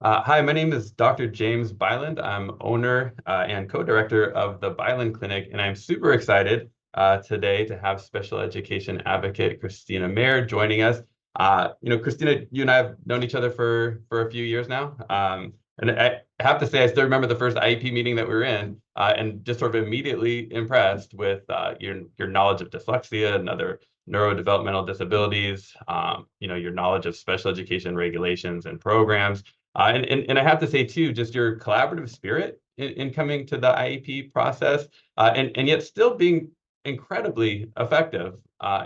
Hi, my name is Dr. James Bylund. I'm owner and co-director of the Bylund Clinic, and I'm super excited today to have special education advocate Christina Maehr joining us. Christina, you and I have known each other for a few years now, and I have to say I still remember the first IEP meeting that we were in, and just sort of immediately impressed with your knowledge of dyslexia and other neurodevelopmental disabilities, your knowledge of special education regulations and programs. And I have to say too, just your collaborative spirit in coming to the IEP process, and yet still being incredibly effective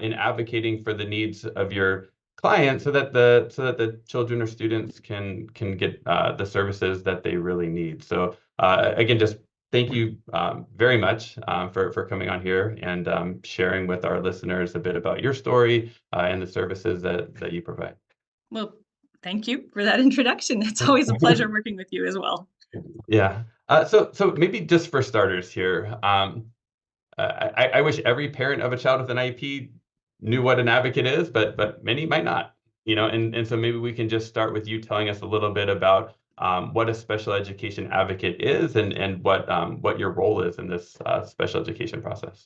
in advocating for the needs of your clients, so that the children or students can get the services that they really need. So again, just thank you very much for coming on here and sharing with our listeners a bit about your story and the services that you provide. Well, thank you for that introduction. It's always a pleasure working with you as well. Yeah. So maybe just for starters here, I wish every parent of a child with an IEP knew what an advocate is, but many might not. And so maybe we can just start with you telling us a little bit about what a special education advocate is, and what your role is in this special education process.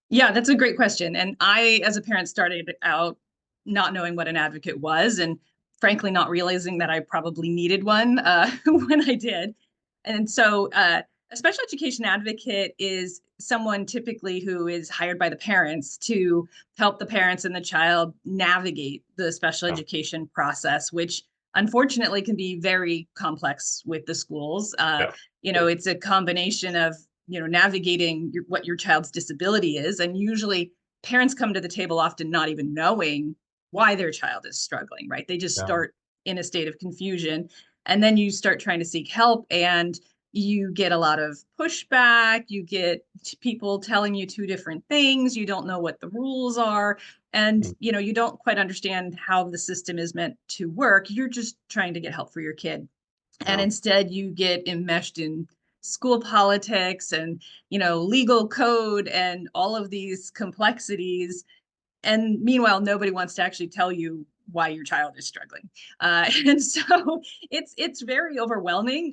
Yeah, that's a great question. And I, as a parent, started out not knowing what an advocate was, and frankly, not realizing that I probably needed one when I did. And so, a special education advocate is someone typically who is hired by the parents to help the parents and the child navigate the special Yeah. education process, which unfortunately can be very complex with the schools. Yeah. It's a combination of navigating what your child's disability is, and usually parents come to the table often not even knowing why their child is struggling, right? They just Yeah. start in a state of confusion, and then you start trying to seek help, and you get a lot of pushback. You get people telling you two different things. You don't know what the rules are, and Mm. you don't quite understand how the system is meant to work. You're just trying to get help for your kid, and Yeah. instead you get enmeshed in school politics and legal code and all of these complexities, and meanwhile nobody wants to actually tell you why your child is struggling, and so it's very overwhelming.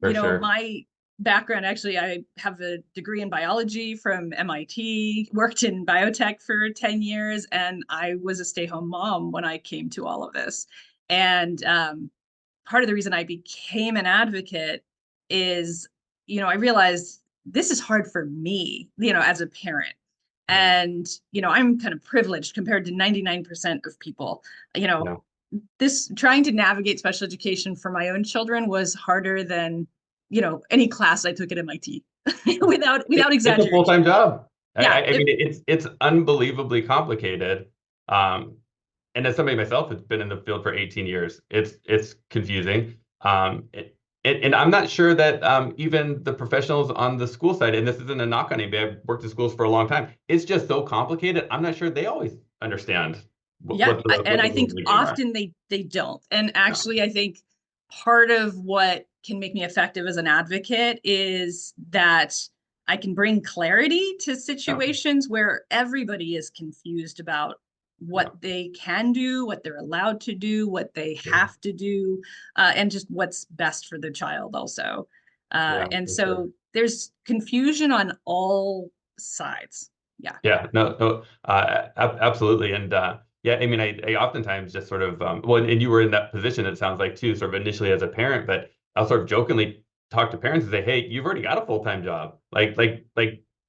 For sure. My background, actually, I have a degree in biology from MIT, worked in biotech for 10 years, and I was a stay-home mom when I came to all of this. And part of the reason I became an advocate is, I realized this is hard for me, as a parent. Yeah. And, I'm kind of privileged compared to 99% of people. You know, Yeah. this trying to navigate special education for my own children was harder than, any class I took at MIT without It's a exaggeration. full-time job. Yeah, I mean, it's unbelievably complicated. Um, and as somebody myself that's been in the field for 18 years, it's confusing. And I'm not sure that even the professionals on the school side, and this isn't a knock on anybody, I've worked in schools for a long time. It's just so complicated. I'm not sure they always understand yeah, what and the I rules think of the game are. often they don't. And Yeah. actually, I think part of what can make me effective as an advocate is that I can bring clarity to Yeah. situations where everybody is confused about Yeah. what they can do, what they're allowed to do, what they Yeah. have to do, and just what's best for the child also. Yeah, And for sure. so there's confusion on all sides. Yeah. Yeah, no, absolutely. And yeah, I mean, I oftentimes just sort of, well, and you were in that position, it sounds like too, sort of initially as a parent, but I'll sort of jokingly talk to parents and say, hey, you've already got a full-time job. Like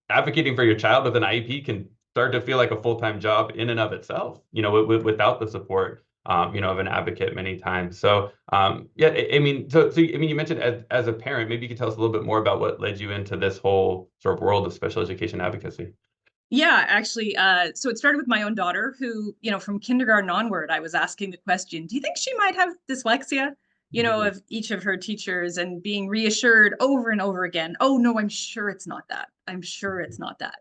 advocating for your child with an IEP can start to feel like a full-time job in and of itself, without the support, of an advocate many times. So, yeah, I mean, I mean, you mentioned as a parent, maybe you could tell us a little bit more about what led you into this whole sort of world of special education advocacy. Yeah, actually, so it started with my own daughter who, from kindergarten onward, I was asking the question, do you think she might have dyslexia? Mhm. Of each of her teachers, and being reassured over and over again, oh no, I'm sure it's not that. I'm sure it's not that.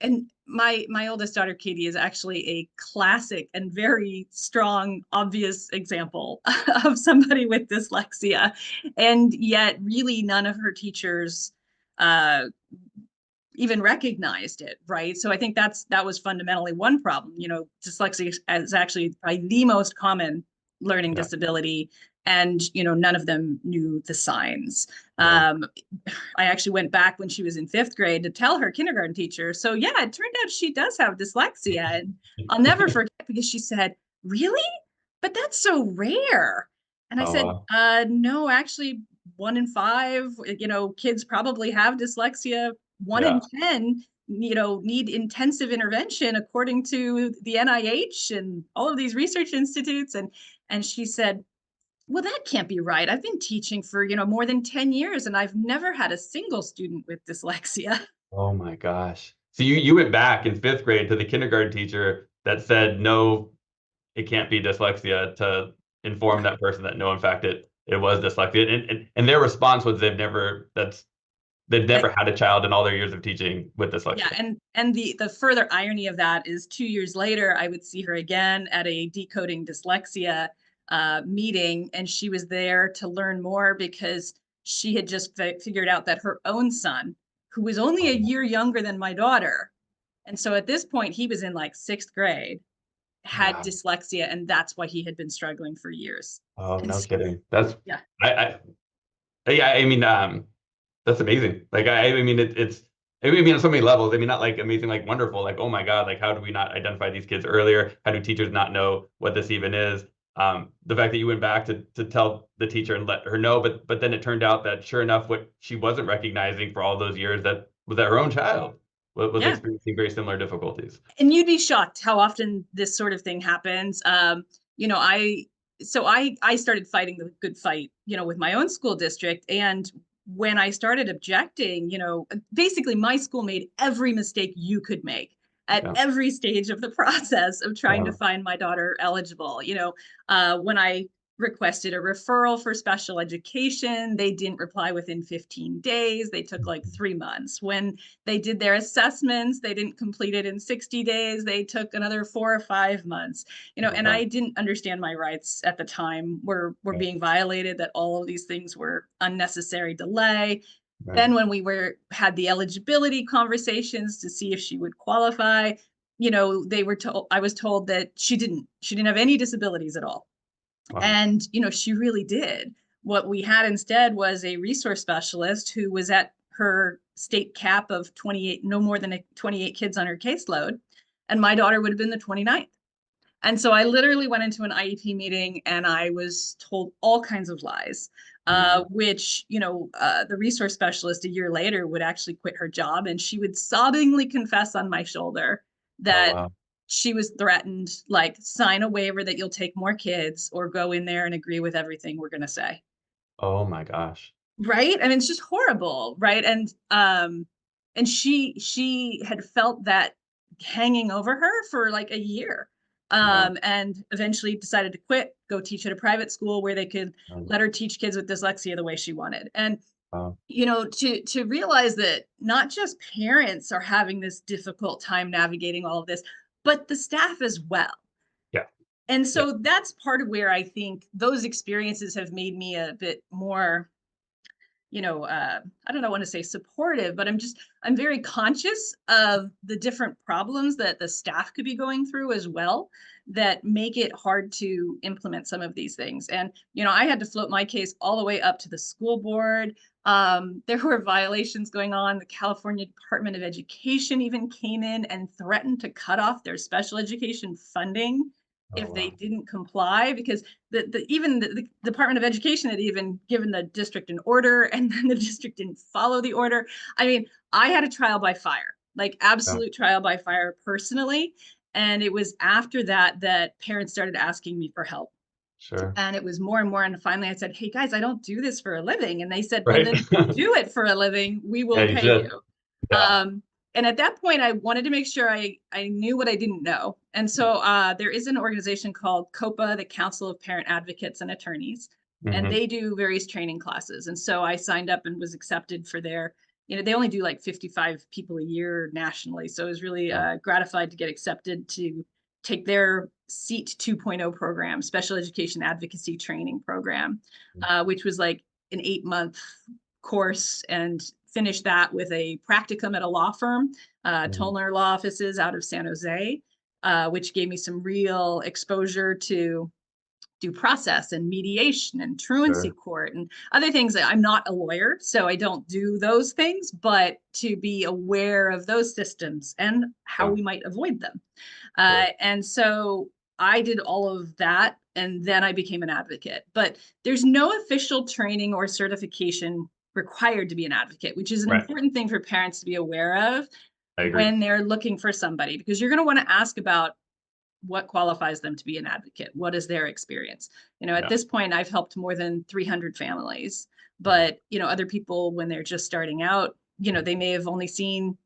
And my oldest daughter, Katie, is actually a classic and very strong, obvious example of somebody with dyslexia. And yet really none of her teachers uh, even recognized it, right? So I think that was fundamentally one problem. Dyslexia is actually probably the most common learning Yeah. disability, and none of them knew the signs. Yeah. I actually went back when she was in 5th grade to tell her kindergarten teacher. So yeah, it turned out she does have dyslexia, and I'll never forget because she said, "Really? But that's so rare." And I Oh, said, wow. no, actually, 1 in 5, kids probably have dyslexia. One Yeah. in 10, need intensive intervention according to the NIH and all of these research institutes. And she said, well, that can't be right. I've been teaching for, more than 10 years and I've never had a single student with dyslexia. Oh my gosh. So you went back in 5th grade to the kindergarten teacher that said, no, it can't be dyslexia, to inform Yeah. that person that no, in fact, it was dyslexia. And their response was they've never had a child in all their years of teaching with Yeah, dyslexia. and the further irony of that is 2 years later, I would see her again at a decoding dyslexia meeting, and she was there to learn more because she had just figured out that her own son, who was only a Oh, year younger than my daughter, and so at this point he was in like 6th grade, had wow. dyslexia, and that's why he had been struggling for years. Oh, And no so, kidding. That's yeah, I yeah, I mean, that's amazing. Like, I mean, I mean, on so many levels. I mean, not like amazing, like wonderful, like, oh my God, like, how do we not identify these kids earlier? How do teachers not know what this even is? The fact that you went back to tell the teacher and let her know, but then it turned out that sure enough, what she wasn't recognizing for all those years, that was that her own child was yeah. experiencing very similar difficulties. And you'd be shocked how often this sort of thing happens. You know, I so I started fighting the good fight, with my own school district. And when I started objecting, basically my school made every mistake you could make at Yeah. every stage of the process of trying to Wow. find my daughter eligible. When I requested a referral for special education, they didn't reply within 15 days. They took like 3 months. When they did their assessments, they didn't complete it in 60 days. They took another 4 or 5 months. And Okay. I didn't understand my rights at the time were Right. being violated, that all of these things were unnecessary delay. Right. Then when we had the eligibility conversations to see if she would qualify, I was told that she didn't have any disabilities at all. Wow. And, she really did. What we had instead was a resource specialist who was at her state cap of 28, no more than 28 kids on her caseload. And my daughter would have been the 29th. And so I literally went into an IEP meeting and I was told all kinds of lies, Mhm. which, the resource specialist a year later would actually quit her job and she would sobbingly confess on my shoulder Oh, that wow. she was threatened, like, sign a waiver that you'll take more kids or go in there and agree with everything we're going to say. Oh my gosh. Right. I mean, it's just horrible. Right. And she had felt that hanging over her for like a year. Yeah. And eventually decided to quit, go teach at a private school where they could Um, let her teach kids with dyslexia the way she wanted. And wow. to realize that not just parents are having this difficult time navigating all of this, but the staff as well. Yeah. And Yeah. so that's part of where I think those experiences have made me a bit more, I don't know, want to say supportive, but I'm very conscious of the different problems that the staff could be going through as well, that make it hard to implement some of these things. And, I had to float my case all the way up to the school board. There were violations going on. The California Department of Education even came in and threatened to cut off their special education funding Oh, if they wow. didn't comply, because the Department of Education had even given the district an order and then the district didn't follow the order. I mean, I had a trial by fire, like Yeah. absolute trial by fire personally. And it was after that that parents started asking me for help. Sure. And it was more and more. And finally I said, hey guys, I don't do this for a living. And they said, well, Right. then if you do it for a living, we Yeah, will you pay should. you. Yeah. Um, and at that point, I wanted to make sure I knew what I didn't know. And so there is an organization called COPA, the Council of Parent Advocates and Attorneys, and Mhm. they do various training classes. And so I signed up and was accepted for their, they only do like 55 people a year nationally. So I was really Wow. gratified to get accepted to take their SEAT 2.0 program, Special Education Advocacy Training Program, which was like an 8-month course, and finished that with a practicum at a law firm, Mhm. Tollner Law Offices out of San Jose, which gave me some real exposure to due process and mediation and truancy Sure. court and other things. I'm not a lawyer, so I don't do those things, but to be aware of those systems and how Yeah. we might avoid them. Sure. And so I did all of that, and then I became an advocate. But there's no official training or certification required to be an advocate, which is an Right. important thing for parents to be aware of I agree. when they're looking for somebody, because you're going to want to ask about what qualifies them to be an advocate. What is their experience? At Yeah. this point, I've helped more than 300 families, Yeah. but other people, when they're just starting out, they may have only seen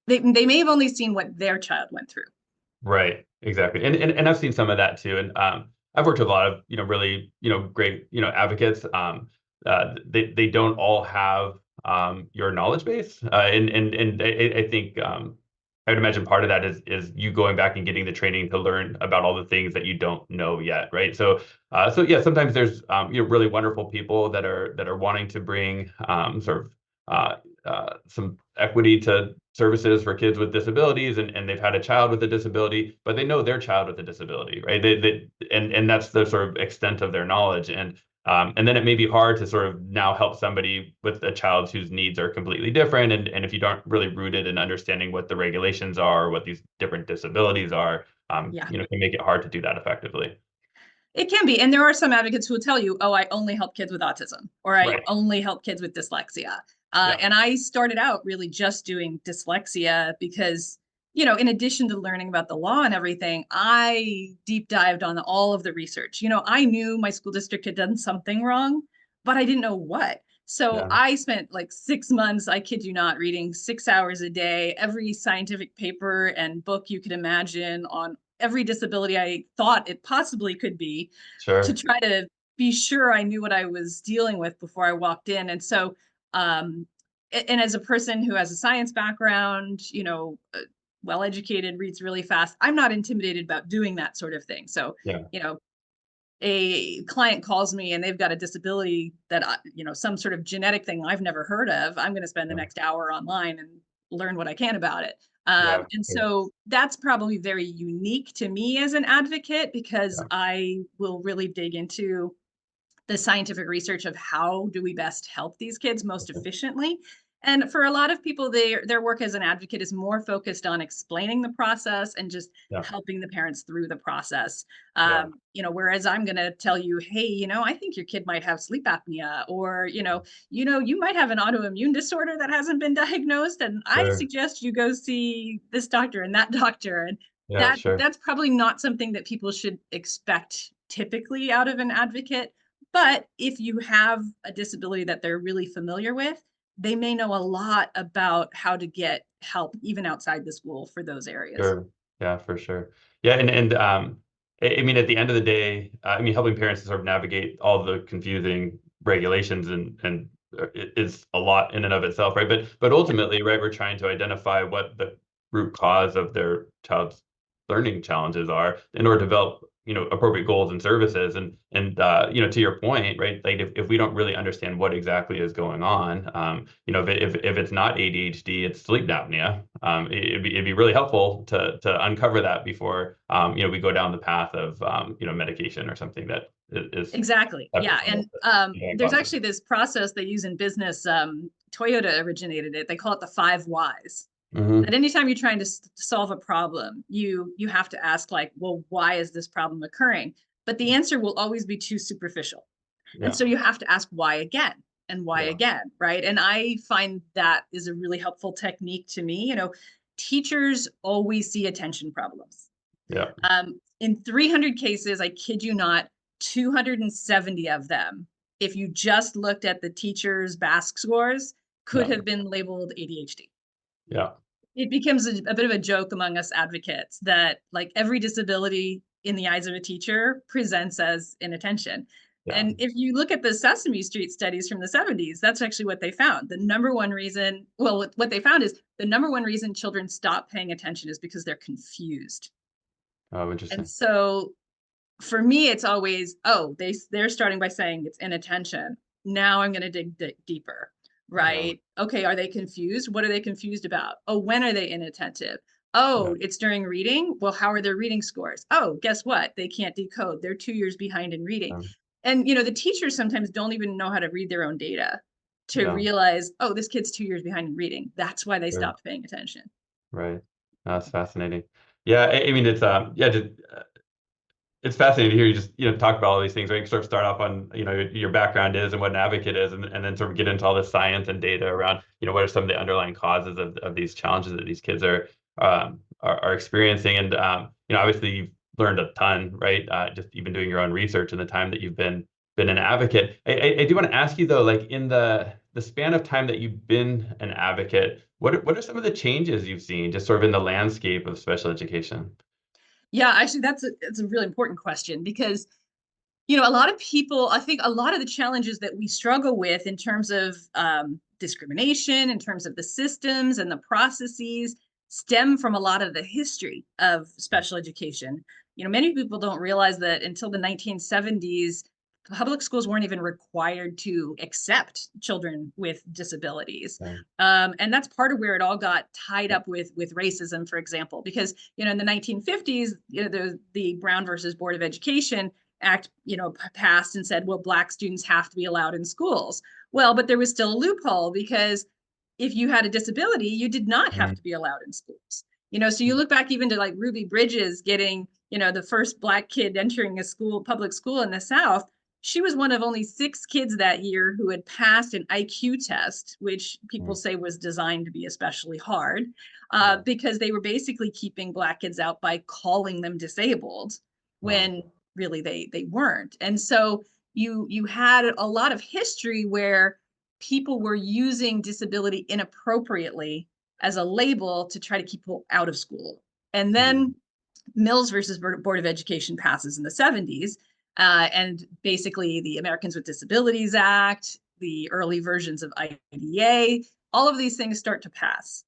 they may have only seen what their child went through. Right. Exactly. And I've seen some of that too. And I've worked with a lot of, really, great, advocates. They don't all have your knowledge base. And I think I would imagine part of that is you going back and getting the training to learn about all the things that you don't know yet, right? So yeah, sometimes there's really wonderful people that are wanting to bring sort of some equity to services for kids with disabilities, and they've had a child with a disability, but they know their child with a disability, right? And that's the sort of extent of their knowledge. And then it may be hard to sort of now help somebody with a child whose needs are completely different. And if you aren't really rooted in understanding what the regulations are, what these different disabilities are, Yeah. can make it hard to do that effectively. It can be. And there are some advocates who will tell you, oh, I only help kids with autism, or I Right. only help kids with dyslexia. Yeah. And I started out really just doing dyslexia because, in addition to learning about the law and everything, I deep dived on all of the research. I knew my school district had done something wrong, but I didn't know what. So Yeah. I spent like 6 months, I kid you not, reading 6 hours a day, every scientific paper and book you could imagine on every disability I thought it possibly could be, to Sure. try to be sure I knew what I was dealing with before I walked in. And so, and as a person who has a science background, well educated, reads really fast, I'm not intimidated about doing that sort of thing. So, Yeah. you know, a client calls me and they've got a disability that some sort of genetic thing I've never heard of, I'm going to spend the Yeah. next hour online and learn what I can about it. Yeah. And Sure. so that's probably very unique to me as an advocate, because Yeah. I will really dig into the scientific research of how do we best help these kids most Okay. efficiently. And for a lot of people, their work as an advocate is more focused on explaining the process and just Yeah. helping the parents through the process. Yeah. Whereas I'm going to tell you, hey, I think your kid might have sleep apnea, or you might have an autoimmune disorder that hasn't been diagnosed, and I Sure. suggest you go see this doctor and that doctor. And Yeah. Sure. that's probably not something that people should expect typically out of an advocate. But if you have a disability that they're really familiar with, they may know a lot about how to get help even outside the school for those areas. Sure. Yeah, for sure. Yeah, I mean, at the end of the day, I mean, helping parents to sort of navigate all the confusing regulations and it is a lot in and of itself, right? But ultimately, right, we're trying to identify what the root cause of their child's learning challenges are in order to develop, appropriate goals and services. And to your point, right, like if we don't really understand what exactly is going on, if it's not ADHD, it's sleep apnea. It'd be really helpful to uncover that before we go down the path of medication or something that is Exactly. separate Yeah. from And the there's causes. actually this process they use in business. Toyota originated it. They call it the 5 whys. That Hmm. anytime you're trying to solve a problem, you have to ask, like, well, why is this problem occurring? But the answer will always be too superficial. And Yeah, so you have to ask why again and why yeah, again, right? And I find that is a really helpful technique to me. Teachers always see attention problems. yeah, In 300 cases, I kid you not, 270 of them, if you just looked at the teacher's BASC scores, could yeah, have been labeled ADHD. yeah, It becomes a bit of a joke among us advocates that, like, every disability in the eyes of a teacher presents as inattention. yeah. And if you look at the Sesame Street studies from the 70s, that's actually what they found. The number one reason, well, what they found is the number one reason children stop paying attention is because they're confused. Oh, And interesting. so for me, it's always, oh, they're starting by saying it's inattention. Now I'm going to dig deeper, Yeah, right? Okay, are they confused? What are they confused about? Oh, when are they inattentive? Oh, it's during reading? Well, how are their reading scores? Oh, guess what? They can't decode. They're 2 years behind in reading. Um, And, the teachers sometimes don't even know how to read their own data to yeah, realize, oh, this kid's 2 years behind in reading. That's why they sure. stopped paying attention. Right. That's fascinating. Yeah, I mean, it's yeah, just, it's fascinating to hear you just talk about all these things, right? You sort of start off on your background is and what an advocate is, and then sort of get into all the science and data around what are some of the underlying causes of these challenges that these kids are experiencing, and obviously you've learned a ton, right? Just even doing your own research in the time that you've been an advocate. I do want to ask you though, like in the span of time that you've been an advocate, what are some of the changes you've seen just sort of in the landscape of special education? Yeah, actually, that's a really important question because a lot of people, I think a lot of the challenges that we struggle with in terms of discrimination, in terms of the systems and the processes, stem from a lot of the history of special education. Many people don't realize that until the 1970s, public schools weren't even required to accept children with disabilities. Yeah. And that's part of where it all got tied up with racism, for example, because in the 1950s, the Brown versus Board of Education Act, passed and said, well, Black students have to be allowed in schools. Well, but there was still a loophole because if you had a disability, you did not have Mm, to be allowed in schools. So you look back even to like Ruby Bridges getting, the first Black kid entering a public school in the South. She was one of only 6 kids that year who had passed an IQ test, which people mm, say was designed to be especially hard, yeah. because they were basically keeping Black kids out by calling them disabled Wow. when really they weren't. And so you had a lot of history where people were using disability inappropriately as a label to try to keep people out of school. And Mm, then Mills versus Board of Education passes in the 70s. And basically, the Americans with Disabilities Act, the early versions of IDEA, all of these things start to pass.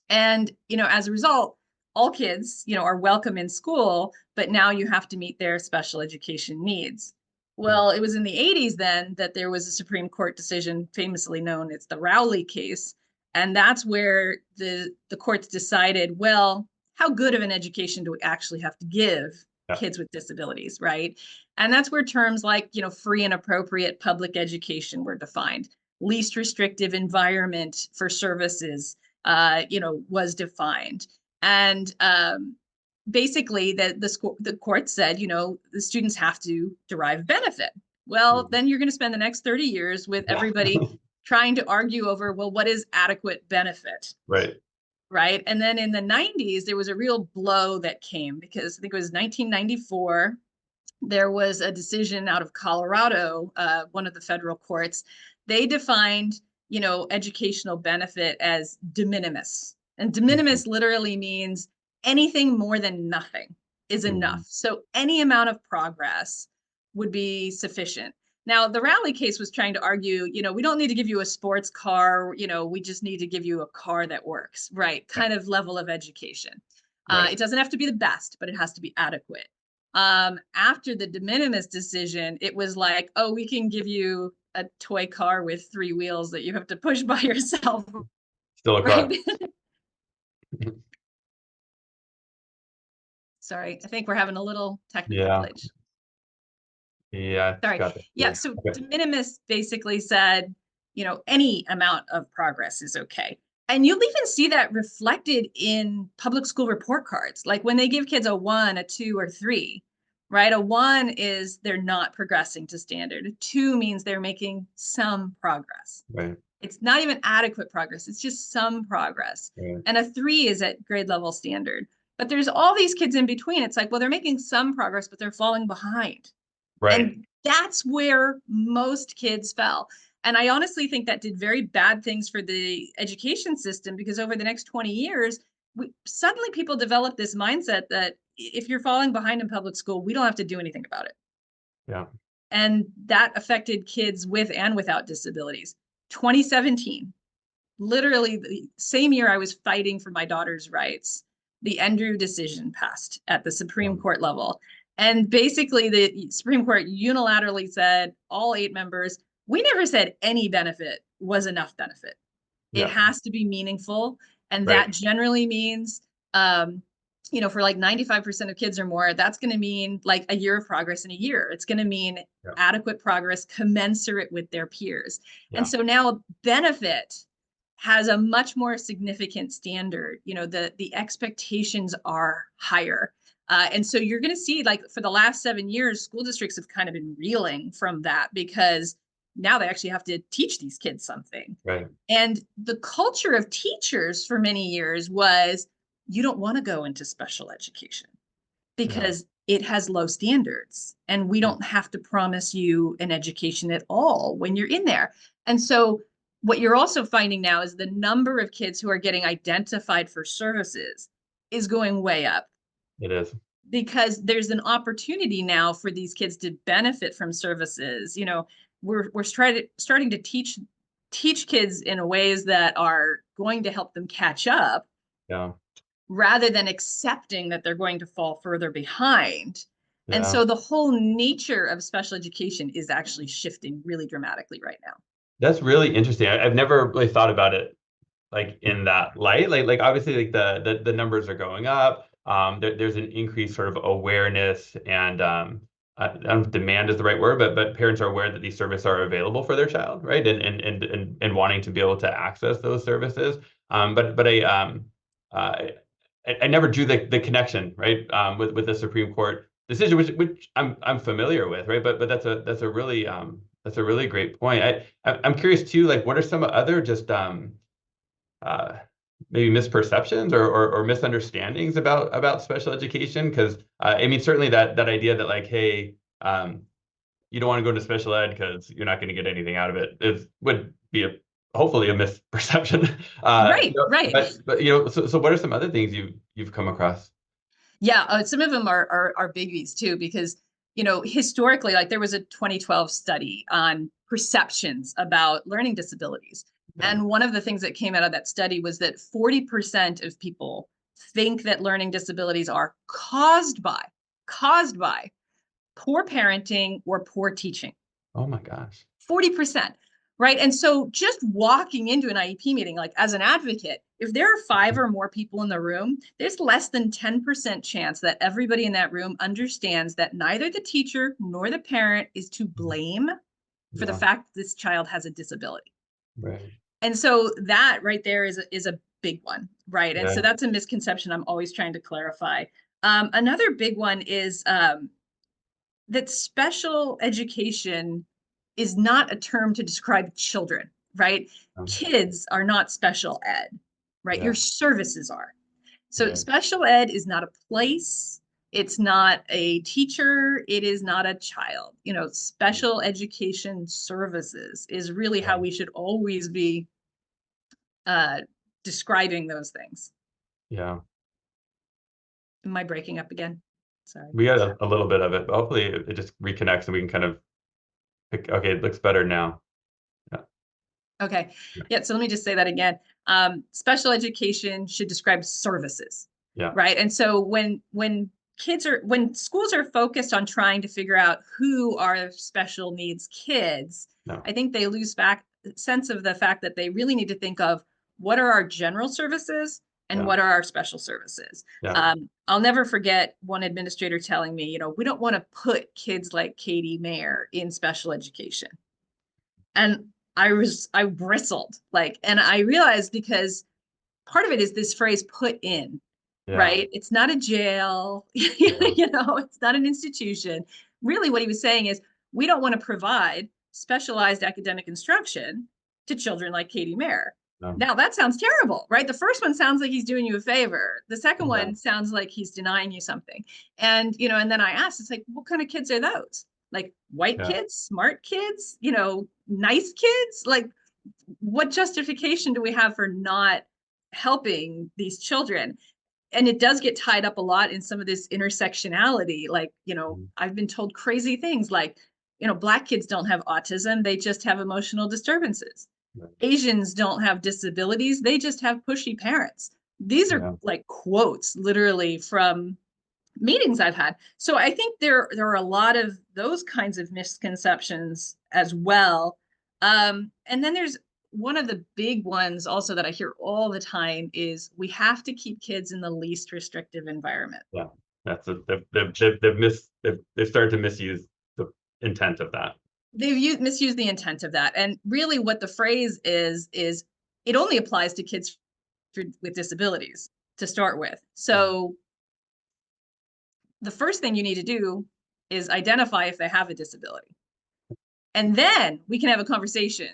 And, as a result, all kids, are welcome in school, but now you have to meet their special education needs. mm, Well, it was in the 80s then that there was a Supreme Court decision famously known as the Rowley case. And that's where the courts decided, well, how good of an education do we actually have to give yeah. kids with disabilities, right? And that's where terms like, free and appropriate public education were defined. Least restrictive environment for services, was defined. And basically, the court said, the students have to derive benefit. Well, Mm, then you're going to spend the next 30 years with yeah. everybody trying to argue over, well, what is adequate benefit? Right. Right. And then in the 90s, there was a real blow that came because I think it was 1994. There was a decision out of Colorado, one of the federal courts. They defined, educational benefit as de minimis. And de Mhm, minimis literally means anything more than nothing is enough. mhm, So any amount of progress would be sufficient. Now, the Rowley case was trying to argue, we don't need to give you a sports car, we just need to give you a car that works, right? yeah, Kind of level of education. right. It doesn't have to be the best, but it has to be adequate. After the de minimis decision, it was like, oh, we can give you a toy car with 3 wheels that you have to push by yourself, Still a right? car. Sorry, I think we're having a little technical Yeah. glitch. Yeah, it's Sorry. got that Yeah, too. so Okay. de minimis basically said, any amount of progress is okay. And you'll even see that reflected in public school report cards. Like when they give kids a 1, a 2, or 3, right? A 1 is they're not progressing to standard. A 2 means they're making some progress. Right. It's not even adequate progress, it's just some progress. Right. And a 3 is at grade level standard. But there's all these kids in between. It's like, well, they're making some progress, but they're falling behind. Right. And that's where most kids fell. And I honestly think that did very bad things for the education system because over the next 20 years, suddenly people developed this mindset that if you're falling behind in public school, we don't have to do anything about it. Yeah. And that affected kids with and without disabilities. 2017, literally the same year I was fighting for my daughter's rights, the Andrew decision passed at the Supreme Um, Court level. And basically, the Supreme Court unilaterally said, all 8 members, we never said any benefit was enough benefit. It yeah. has to be meaningful. And Right. that generally means You know, for like 95% of kids or more, that's going to mean like a year of progress in a year. It's going to mean Yeah. adequate progress commensurate with their peers. And Yeah. so now benefit has a much more significant standard. You know, the expectations are higher. And so you're going to see, like, for the last 7 years, school districts have kind of been reeling from that because now they actually have to teach these kids something. Right. And the culture of teachers for many years was, you don't want to go into special education Yeah. because it has low standards and we don't have to promise you an education at all when you're in there. And so what you're also finding now is the number of kids who are getting identified for services is going way up It is. because there's an opportunity now for these kids to benefit from services. You know, we're starting to teach kids in ways that are going to help them catch up Yeah. rather than accepting that they're going to fall further behind. And Yeah. so the whole nature of special education is actually shifting really dramatically right now. That's really interesting. I've never really thought about it like in that light. Like obviously like the numbers are going up. There's an increased sort of awareness and I don't know if demand is the right word, but parents are aware that these services are available for their child, right? And wanting to be able to access those services. But I never drew the connection, right? With the Supreme Court decision, which I'm familiar with, right? But that's a really great point. I'm curious too, like what are some other just uh, maybe misperceptions or misunderstandings about special education? Because I mean, certainly that idea that like, hey, you don't want to go to special ed because you're not going to get anything out of it would be hopefully a misperception. Right, right. But you know, so what are some other things you've come across? Yeah, some of them are biggies too, because you know historically, like there was a 2012 study on perceptions about learning disabilities, Yeah. and one of the things that came out of that study was that 40% of people think that learning disabilities are caused by poor parenting or poor teaching. Oh my gosh. 40%, right? And so just walking into an IEP meeting, like as an advocate, if there are 5 or more people in the room, there's less than 10% chance that everybody in that room understands that neither the teacher nor the parent is to blame for the Yeah. fact that this child has a disability. Right. And so that right there is a big one, right? And so Yeah. that's a misconception I'm always trying to clarify. Another big one is that special education is not a term to describe children, right? Um, Kids are not special ed, right? yeah. Your services are. So Right. special ed is not a place. It's not a teacher. It is not a child. You know, special education services is really how Yeah. we should always be uh, describing those things. Yeah. Am I breaking up again? Sorry. We got a little bit of it, but hopefully it just reconnects and we can kind of okay, it looks better now. Yeah. Okay. Yeah. Yeah. So let me just say that again. Special education should describe services, Yeah. right? And so when schools are focused on trying to figure out who are special needs kids, No. I think they lose back sense of the fact that they really need to think of what are our general services and Yeah. what are our special services. Yeah. I'll never forget one administrator telling me, you know, we don't want to put kids like Katie Maehr in special education. And I bristled, like, and I realized because part of it is this phrase put in, Yeah. right? It's not a jail, Yeah. you know, it's not an institution. Really, what he was saying is we don't want to provide specialized academic instruction to children like Katie Maehr. No. Now that sounds terrible, right? The first one sounds like he's doing you a favor. The second Yeah. one sounds like he's denying you something. And, you know, and then I asked, it's like, what kind of kids are those? Like white Yeah. kids, smart kids, you know, nice kids? Like, what justification do we have for not helping these children? And it does get tied up a lot in some of this intersectionality. Like, you know, Mm. I've been told crazy things like, you know, Black kids don't have autism, they just have emotional disturbances. Right. Asians don't have disabilities, they just have pushy parents. These are Yeah. like quotes literally from meetings I've had. So I think there are a lot of those kinds of misconceptions as well. And then there's one of the big ones also that I hear all the time is we have to keep kids in the least restrictive environment. Yeah, they've started to misuse the intent of that. They've misused the intent of that. And really what the phrase is it only applies to kids with disabilities to start with. So the first thing you need to do is identify if they have a disability. And then we can have a conversation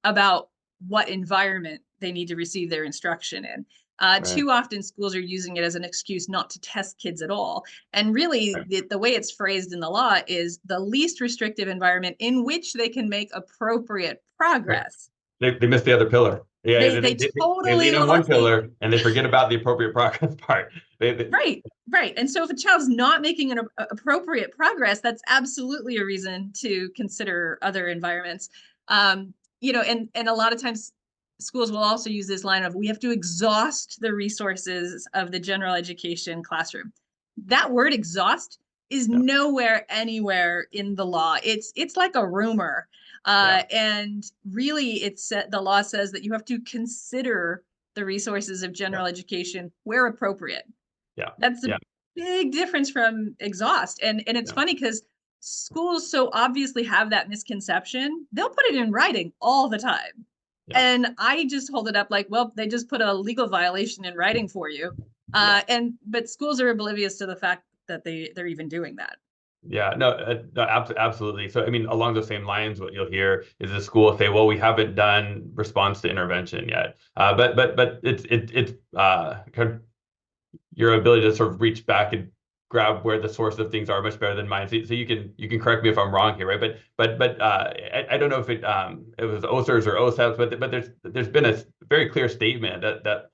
about what environment they need to receive their instruction in. Right, Too often schools are using it as an excuse not to test kids at all. And really, right, the way it's phrased in the law is the least restrictive environment in which they can make appropriate right. progress. They missed the other pillar. Yeah, They they totally lean on one lost the pillar and they forget about the appropriate progress part. right, right. And so if a child's not making an appropriate progress, that's absolutely a reason to consider other environments. And a lot of times schools will also use this line of we have to exhaust the resources of the general education classroom. That word exhaust is Yeah, nowhere anywhere in the law. It's like a rumor. yeah, And really the law says that you have to consider the resources of yeah, general education where appropriate. yeah, That's a yeah, big difference from exhaust. And it's yeah, funny because schools so obviously have that misconception. They'll put it in writing all the time. yeah, And I just hold it up like, well, they just put a legal violation in writing for you. yeah. But schools are oblivious to the fact that they're even doing that. Yeah, no, no, absolutely. So, I mean, along those same lines, what you'll hear is the school say, "Well, we haven't done response to intervention yet." But it's kind of your ability to sort of reach back and grab where the source of things are much better than mine. So you can correct me if I'm wrong here, right? I don't know if it was OSERS or OSAPs, but there's been a very clear statement that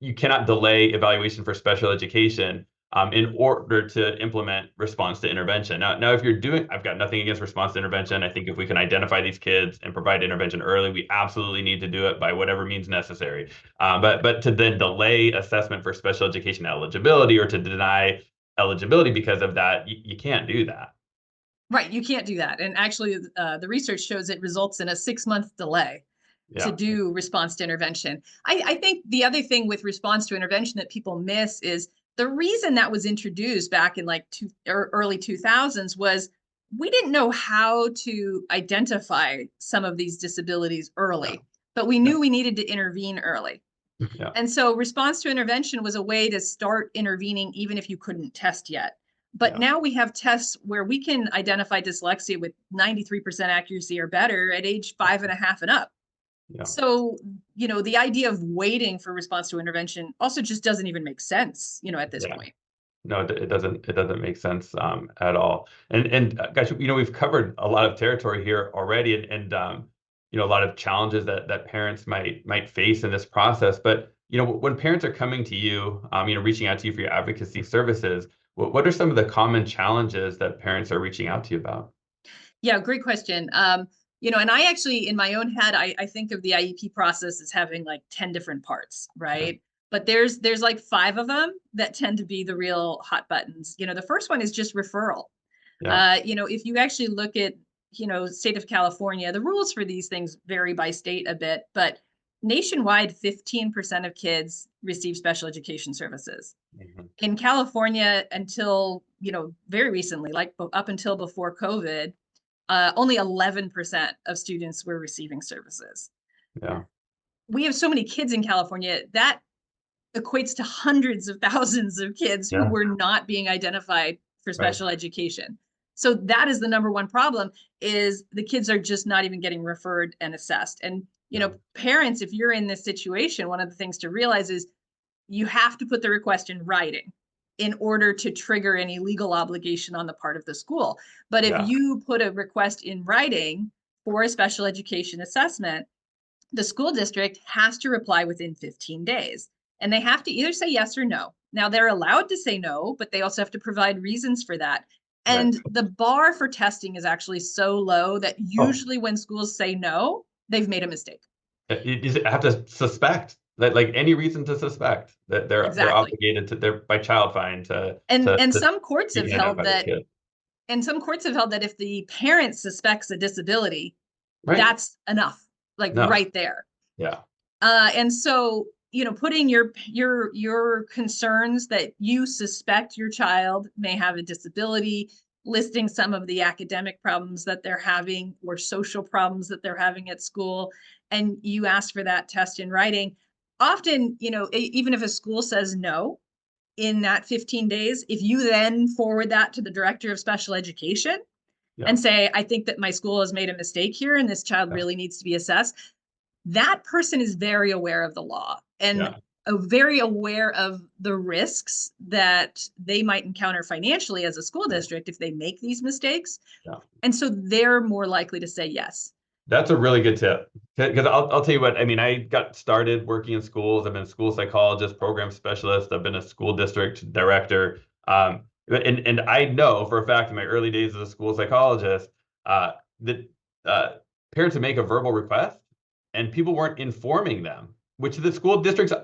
you cannot delay evaluation for special education in order to implement response to intervention. Now, if you're doing, I've got nothing against response to intervention. I think if we can identify these kids and provide intervention early, we absolutely need to do it by whatever means necessary. But to then delay assessment for special education eligibility or to deny eligibility because of that, you can't do that. Right. You can't do that. And actually, the research shows it results in a 6-month delay to Yeah, do response to intervention. I think the other thing with response to intervention that people miss is the reason that was introduced back in early 2000s was we didn't know how to identify some of these disabilities yeah, early, but we yeah, knew we needed to intervene early. yeah, And so response to intervention was a way to start intervening even if you couldn't test yet. But yeah, now we have tests where we can identify dyslexia with 93% accuracy or better at age 5.5 and up. yeah. So, the idea of waiting for response to intervention also just doesn't even make sense, at this Yeah. point. No, it doesn't. It doesn't make sense at all. And guys, we've covered a lot of territory here already, and a lot of challenges that parents might face in this process. But when parents are coming to you, reaching out to you for your advocacy services, what are some of the common challenges that parents are reaching out to you about? Yeah, great question. And I actually, in my own head, I think of the IEP process as having like 10 different parts, Okay. right? But there's like 5 of them that tend to be the real hot buttons. The first one is just referral. Yeah. If you actually look at, state of California, the rules for these things vary by state a bit, but nationwide, 15% of kids receive special education services. Mhm. In California, until, very recently, like up until before COVID, only 11% of students were receiving services. Yeah. We have so many kids in California that equates to hundreds of thousands of kids who Yeah. were not being identified for Right. special education. So that is the number one problem is the kids are just not even getting referred and assessed. And, Yeah. parents, if you're in this situation, one of the things to realize is you have to put the request in writing in order to trigger any legal obligation on the part of the school. But if Yeah. you put a request in writing for a special education assessment, the school district has to reply within 15 days. And they have to either say yes or no. Now, they're allowed to say no, but they also have to provide reasons for that. Right. And the bar for testing is actually so low that Oh, usually when schools say no, they've made a mistake. you have to suspect that, like any reason to suspect that they're Exactly. obligated to they're by child fine to And to and to some courts have even held identify this that kid. and some courts have held that if the parent suspects a disability, Right. that's enough. like No. right there. Yeah. And so, putting your concerns that you suspect your child may have a disability, listing some of the academic problems that they're having or social problems that they're having at school, and you ask for that test in writing. Often, even if a school says no in that 15 days, if you then forward that to the director of special education Yeah. and say, I think that my school has made a mistake here and this child Yeah. really needs to be assessed, that person is very aware of the law and Yeah. very aware of the risks that they might encounter financially as a school district if they make these mistakes. Yeah. And so they're more likely to say yes. That's a really good tip. Because I'll tell you what, I mean, I got started working in schools. I've been a school psychologist, program specialist. I've been a school district director. And I know for a fact in my early days as a school psychologist that parents would make a verbal request and people weren't informing them, which the school district's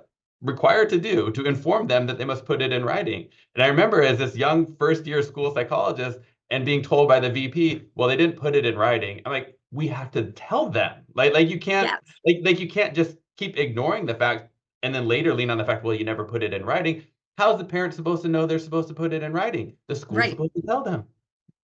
required to do, to inform them that they must put it in writing. And I remember as this young first year school psychologist and being told by the VP, well, they didn't put it in writing. I'm like, we have to tell them. Like you can't Yes. like you can't just keep ignoring the fact and then later lean on the fact, well, you never put it in writing. How's the parent supposed to know they're supposed to put it in writing? The school's Right. supposed to tell them.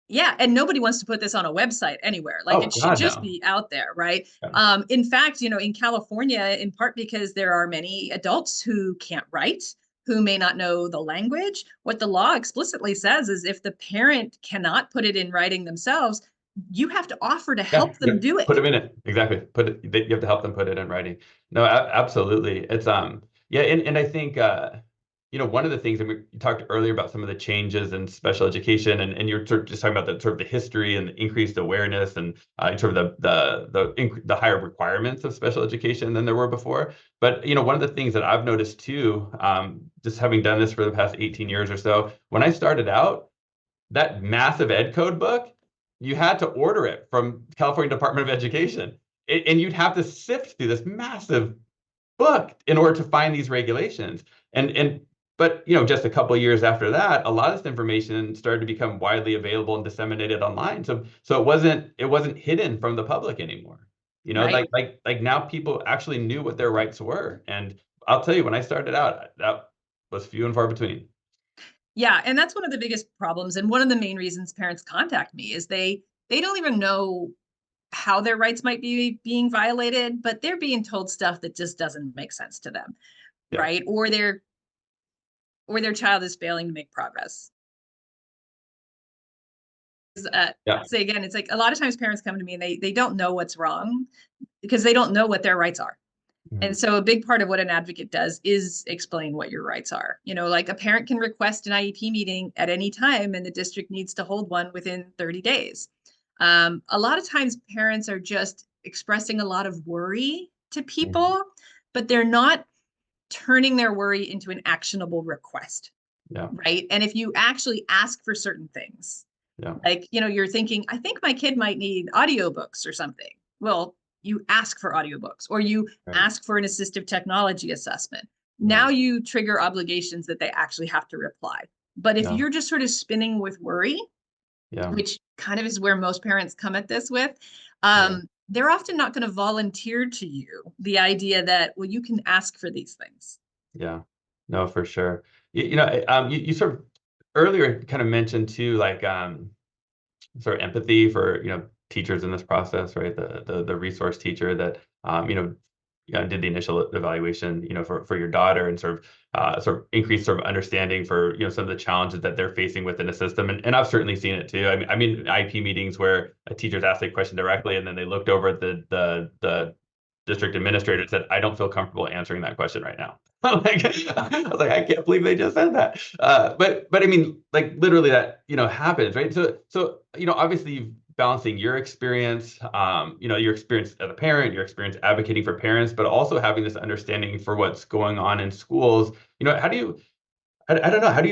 Yeah, and nobody wants to put this on a website anywhere. Like Oh it should God, just no. be out there, right? Yeah. In fact, in California, in part because there are many adults who can't write, who may not know the language, what the law explicitly says is if the parent cannot put it in writing themselves, you have to offer to Yeah, help them do put it. them in it. Exactly. You have to help them put it in writing. No, absolutely. It's yeah, and I think one of the things, and we talked earlier about some of the changes in special education, and you're sort of just talking about the sort of the history and the increased awareness and sort of the higher requirements of special education than there were before. But one of the things that I've noticed too, just having done this for the past 18 years or so, when I started out, that massive ed code book, you had to order it from California Department of Education. And you'd have to sift through this massive book in order to find these regulations. But just a couple of years after that, a lot of this information started to become widely available and disseminated online. So it wasn't hidden from the public anymore. Right. Like now people actually knew what their rights were. And I'll tell you, when I started out, that was few and far between. Yeah, and that's one of the biggest problems. And one of the main reasons parents contact me is they don't even know how their rights might be being violated, but they're being told stuff that just doesn't make sense to them, Yeah. right? Or their child is failing to make progress. Yeah. So again, it's like a lot of times parents come to me and they don't know what's wrong because they don't know what their rights are. And Mhm. so a big part of what an advocate does is explain what your rights are. Like a parent can request an IEP meeting at any time and the district needs to hold one within 30 days. A lot of times parents are just expressing a lot of worry to Mhm. people, but they're not turning their worry into an actionable request, Yeah. right? And if you actually ask for certain things, Yeah. like, you're thinking, I think my kid might need audiobooks or something. Well, you ask for audiobooks or you Right. ask for an assistive technology assessment. Yeah. Now you trigger obligations that they actually have to reply. But if Yeah. you're just sort of spinning with worry, Yeah. which kind of is where most parents come at this with, Yeah. they're often not going to volunteer to you the idea that, well, you can ask for these things. Yeah. No, for sure. You sort of earlier kind of mentioned too, like sort of empathy for teachers in this process, right? The resource teacher that did the initial evaluation, for your daughter and sort of increased sort of understanding for some of the challenges that they're facing within a system, and I've certainly seen it too. I mean IP meetings where a teacher's asked a question directly, and then they looked over at the district administrator and said, "I don't feel comfortable answering that question right now." I was like, I can't believe they just said that. But I mean, like literally that happens, right? So obviously you've balancing your experience, your experience as a parent, your experience advocating for parents, but also having this understanding for what's going on in schools. How do you? I don't know. How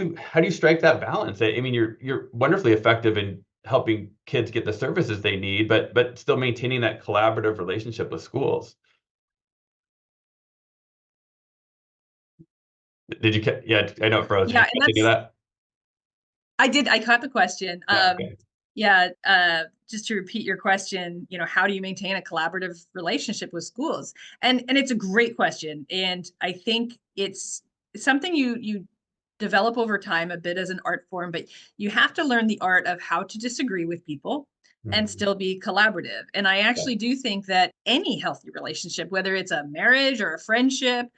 do you strike that balance? I mean, you're wonderfully effective in helping kids get the services they need, but still maintaining that collaborative relationship with schools. Did you? Yeah, I know it froze. Did you Yeah, and do that? I caught the question. Yeah. Okay. Yeah, just to repeat your question, how do you maintain a collaborative relationship with schools? And it's a great question, and I think it's something you develop over time a bit as an art form, but you have to learn the art of how to disagree with people and Mhm. still be collaborative. And I Yeah. actually do think that any healthy relationship, whether it's a marriage or a friendship,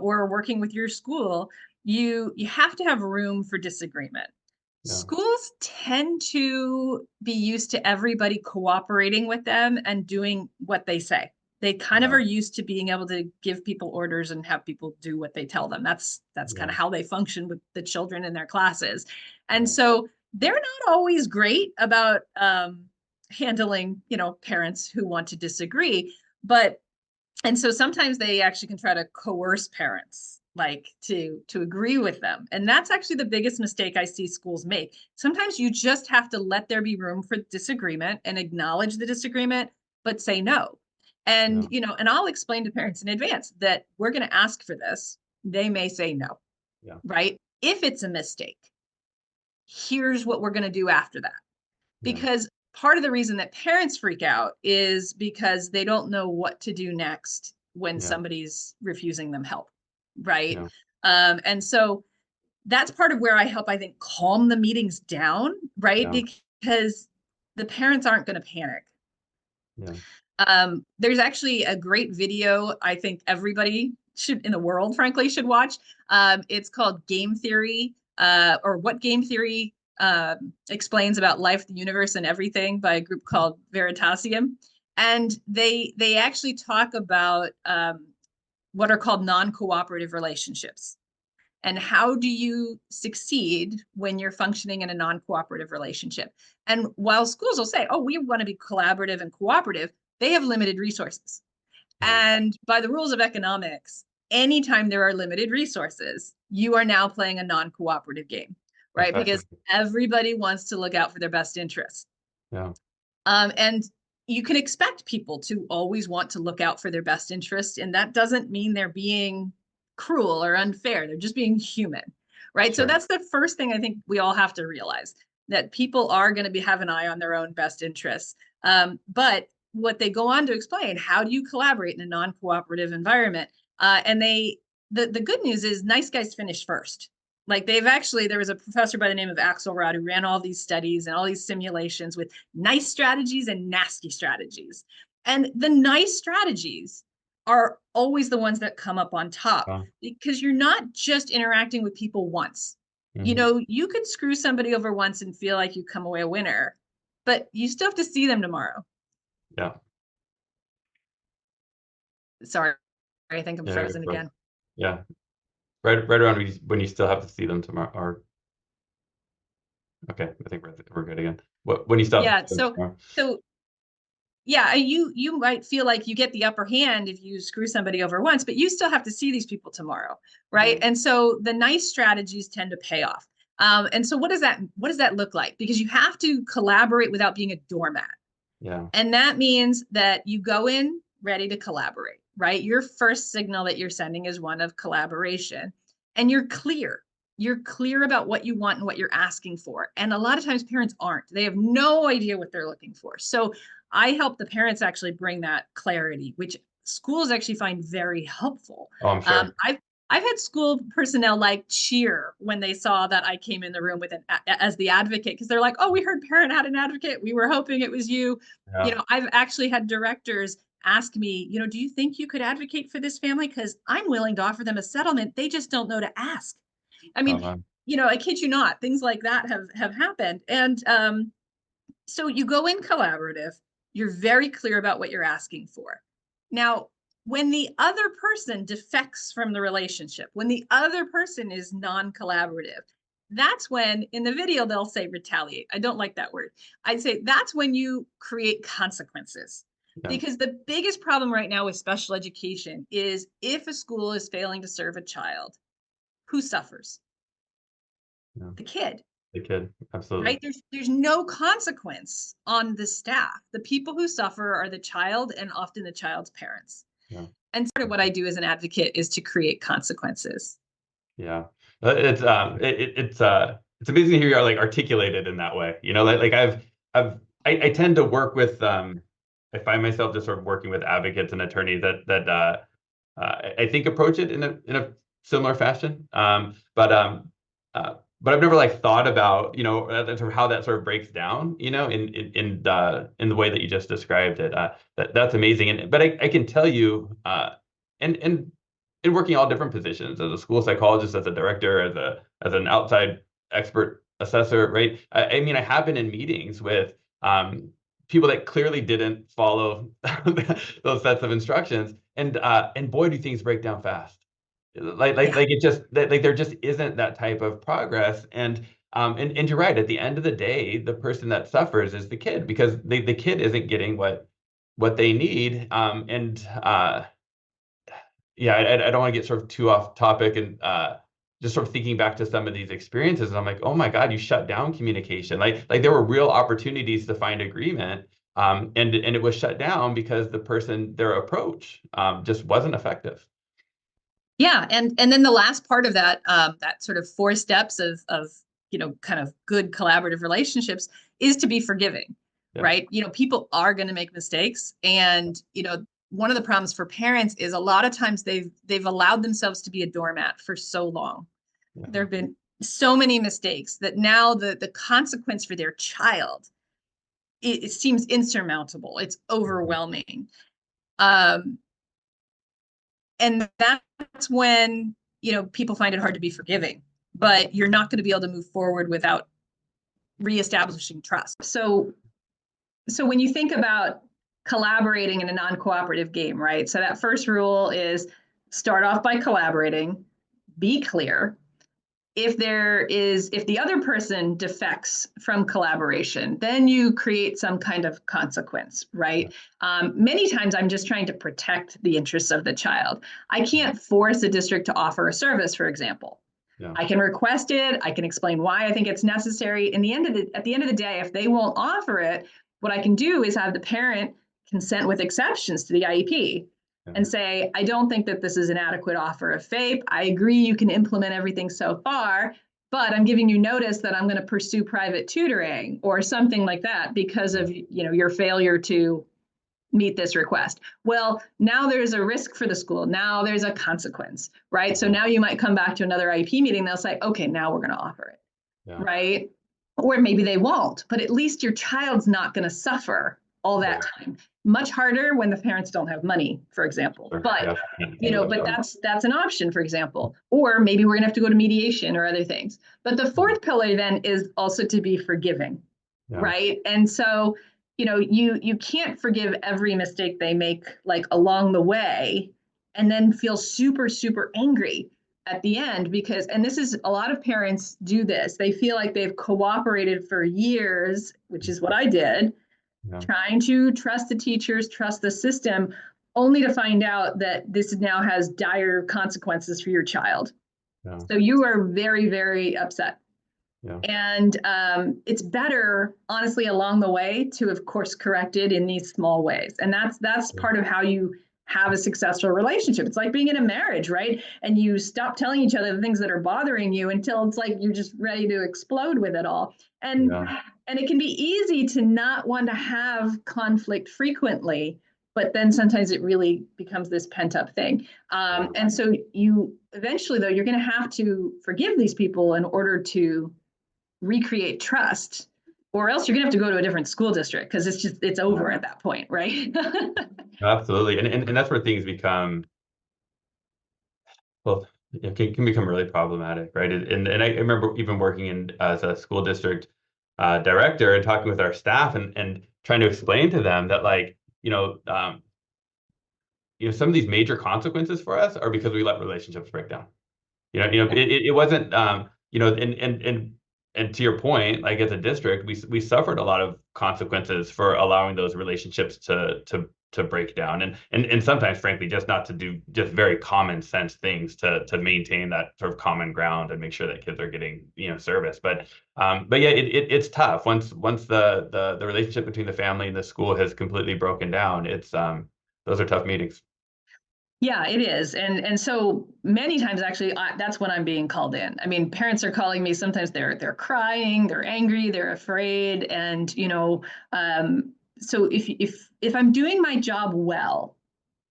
or working with your school, you have to have room for disagreement. Yeah. Schools tend to be used to everybody cooperating with them and doing what they say. They kind of Yeah. are used to being able to give people orders and have people do what they tell them. That's kind Yeah. of how they function with the children in their classes. And Yeah. so they're not always great about handling, parents who want to disagree. But and so sometimes they actually can try to coerce parents like to agree with them, and that's actually the biggest mistake I see schools make. Sometimes you just have to let there be room for disagreement and acknowledge the disagreement, but say no. And Yeah. and I'll explain to parents in advance that we're going to ask for this. They may say no, Yeah. right? If it's a mistake, here's what we're going to do after that. Yeah. Because part of the reason that parents freak out is because they don't know what to do next when Yeah. somebody's refusing them help, right? Yeah. And so that's part of where I help, I think, calm the meetings down, right? Yeah. Because the parents aren't going to panic. Yeah. There's actually a great video I think everybody should in the world, frankly, should watch. It's called Game Theory, or What Game Theory Explains About Life, the Universe, and Everything by a group called Veritasium. And they actually talk about what are called non-cooperative relationships. And how do you succeed when you're functioning in a non-cooperative relationship? And while schools will say, oh, we want to be collaborative and cooperative, they have limited resources. Yeah. And by the rules of economics, anytime there are limited resources, you are now playing a non-cooperative game, right? Effective. Because everybody wants to look out for their best interests. Yeah. And you can expect people to always want to look out for their best interest. And that doesn't mean they're being cruel or unfair. They're just being human, right? So Sure. that's the first thing I think we all have to realize, that people are going to have an eye on their own best interests. But what they go on to explain, how do you collaborate in a non-cooperative environment? And the good news is nice guys finish first. Like there was a professor by the name of Axelrod who ran all these studies and all these simulations with nice strategies and nasty strategies. And the nice strategies are always the ones that come up on top, Yeah. because you're not just interacting with people once. Mhm. You could screw somebody over once and feel like you come away a winner, but you still have to see them tomorrow. Yeah. Sorry, I think I'm Yeah. Go frozen for it. again. Yeah. Right around when you still have to see them tomorrow, or okay, I think we're good again. When you still have to Yeah, see them tomorrow. so yeah, you might feel like you get the upper hand if you screw somebody over once, but you still have to see these people tomorrow, right? Yeah. And so the nice strategies tend to pay off. And so what does that look like? Because you have to collaborate without being a doormat. Yeah. And that means that you go in ready to collaborate, right? Your first signal that you're sending is one of collaboration, and you're clear. You're clear about what you want and what you're asking for. And a lot of times parents aren't. They have no idea what they're looking for. So I help the parents actually bring that clarity, which schools actually find very helpful. Oh, I'm sure. I've had school personnel like cheer when they saw that I came in the room with as the advocate, because they're like, "Oh, we heard parent had an advocate. We were hoping it was you." Yeah. I've actually had directors ask me, do you think you could advocate for this family? Because I'm willing to offer them a settlement. They just don't know to ask. I Oh, mean, wow. I kid you not, things like that have happened. And so you go in collaborative, you're very clear about what you're asking for. Now, when the other person defects from the relationship, when the other person is non-collaborative, that's when in the video they'll say retaliate. I don't like that word. I'd say that's when you create consequences. Yeah. Because the biggest problem right now with special education is if a school is failing to serve a child, who suffers? Yeah. The kid, The kid. Absolutely. right? There's no consequence on the staff. The people who suffer are the child and often the child's parents. Yeah. And sort of what I do as an advocate is to create consequences. Yeah. It's amazing to hear you like articulate it in that way. Like I've I tend to work with I find myself just sort of working with advocates and attorneys that I think approach it in a similar fashion. But I've never like thought about, sort of how that sort of breaks down, in the way that you just described it. That's amazing. But I can tell you, and in working all different positions as a school psychologist, as a director, as an outside expert assessor, right? I mean, I have been in meetings with people that clearly didn't follow those sets of instructions, and boy, do things break down fast. Yeah. Like it just like there just isn't that type of progress. And you're right, at the end of the day, the person that suffers is the kid, because the kid isn't getting what they need. And Yeah, I don't want to get sort of too off topic, and just sort of thinking back to some of these experiences, and I'm like, oh my God, you shut down communication. Like there were real opportunities to find agreement, and it was shut down because their approach just wasn't effective. Yeah, and then the last part of that, that sort of four steps of kind of good collaborative relationships is to be forgiving, Yeah, right? People are going to make mistakes, and one of the problems for parents is a lot of times they've allowed themselves to be a doormat for so long. yeah, There have been so many mistakes that now the consequence for their child, it seems insurmountable. It's mhm, overwhelming. Um, and that's when people find it hard to be forgiving, but you're not going to be able to move forward without reestablishing trust. So when you think about collaborating in a non-cooperative game, right, so that first rule is start off by collaborating, be clear. If the other person defects from collaboration, then you create some kind of consequence, yeah, right? Many times I'm just trying to protect the interests of the child. I can't force a district to offer a service, for example. yeah, I can request it. I can explain why I think it's necessary. At the end of the day, if they won't offer it, what I can do is have the parent consent with exceptions to the IEP yeah, and say, I don't think that this is an adequate offer of FAPE. I agree you can implement everything so far, but I'm giving you notice that I'm going to pursue private tutoring or something like that because yeah, of your failure to meet this request. Well, now there's a risk for the school. Now there's a consequence, right? So mhm, now you might come back to another IEP meeting. They'll say, okay, now we're going to offer it, yeah, right? Or maybe they won't, but at least your child's not going to suffer all that right, time. Much harder when the parents don't have money, for example. sure, But yeah, but that's an option, for example. Or maybe we're gonna have to go to mediation or other things. But the mhm, fourth pillar then is also to be forgiving, yeah, right? And so you can't forgive every mistake they make like along the way and then feel super super angry at the end, because and this is a lot of parents do this, they feel like they've cooperated for years, which is what I did, yeah, trying to trust the teachers, trust the system, only to find out that this now has dire consequences for your child. yeah, So you are very very upset, yeah, and it's better, honestly, along the way to, of course, correct it in these small ways. And that's yeah, part of how you have a successful relationship. It's like being in a marriage, right? And you stop telling each other the things that are bothering you until it's like you're just ready to explode with it all. And yeah, and it can be easy to not want to have conflict frequently, but then sometimes it really becomes this pent up thing. yeah. And so you eventually, though, you're going to have to forgive these people in order to recreate trust, or else you're gonna have to go to a different school district because it's over at that point, right? Absolutely. And that's where things become, well, it can become really problematic, right? And I remember even working in as a school district director and talking with our staff, and trying to explain to them that, like, some of these major consequences for us are because we let relationships break down. It wasn't, and to your point, like as a district, we suffered a lot of consequences for allowing those relationships to break down, and sometimes, frankly, just not to do just very common sense things to maintain that sort of common ground and make sure that kids are getting, service. But yeah, it's tough once the relationship between the family and the school has completely broken down. Those are tough meetings. Yeah, it is. And so many times actually that's when I'm being called in. I mean, parents are calling me, sometimes they're crying, they're angry, they're afraid. And so if I'm doing my job well,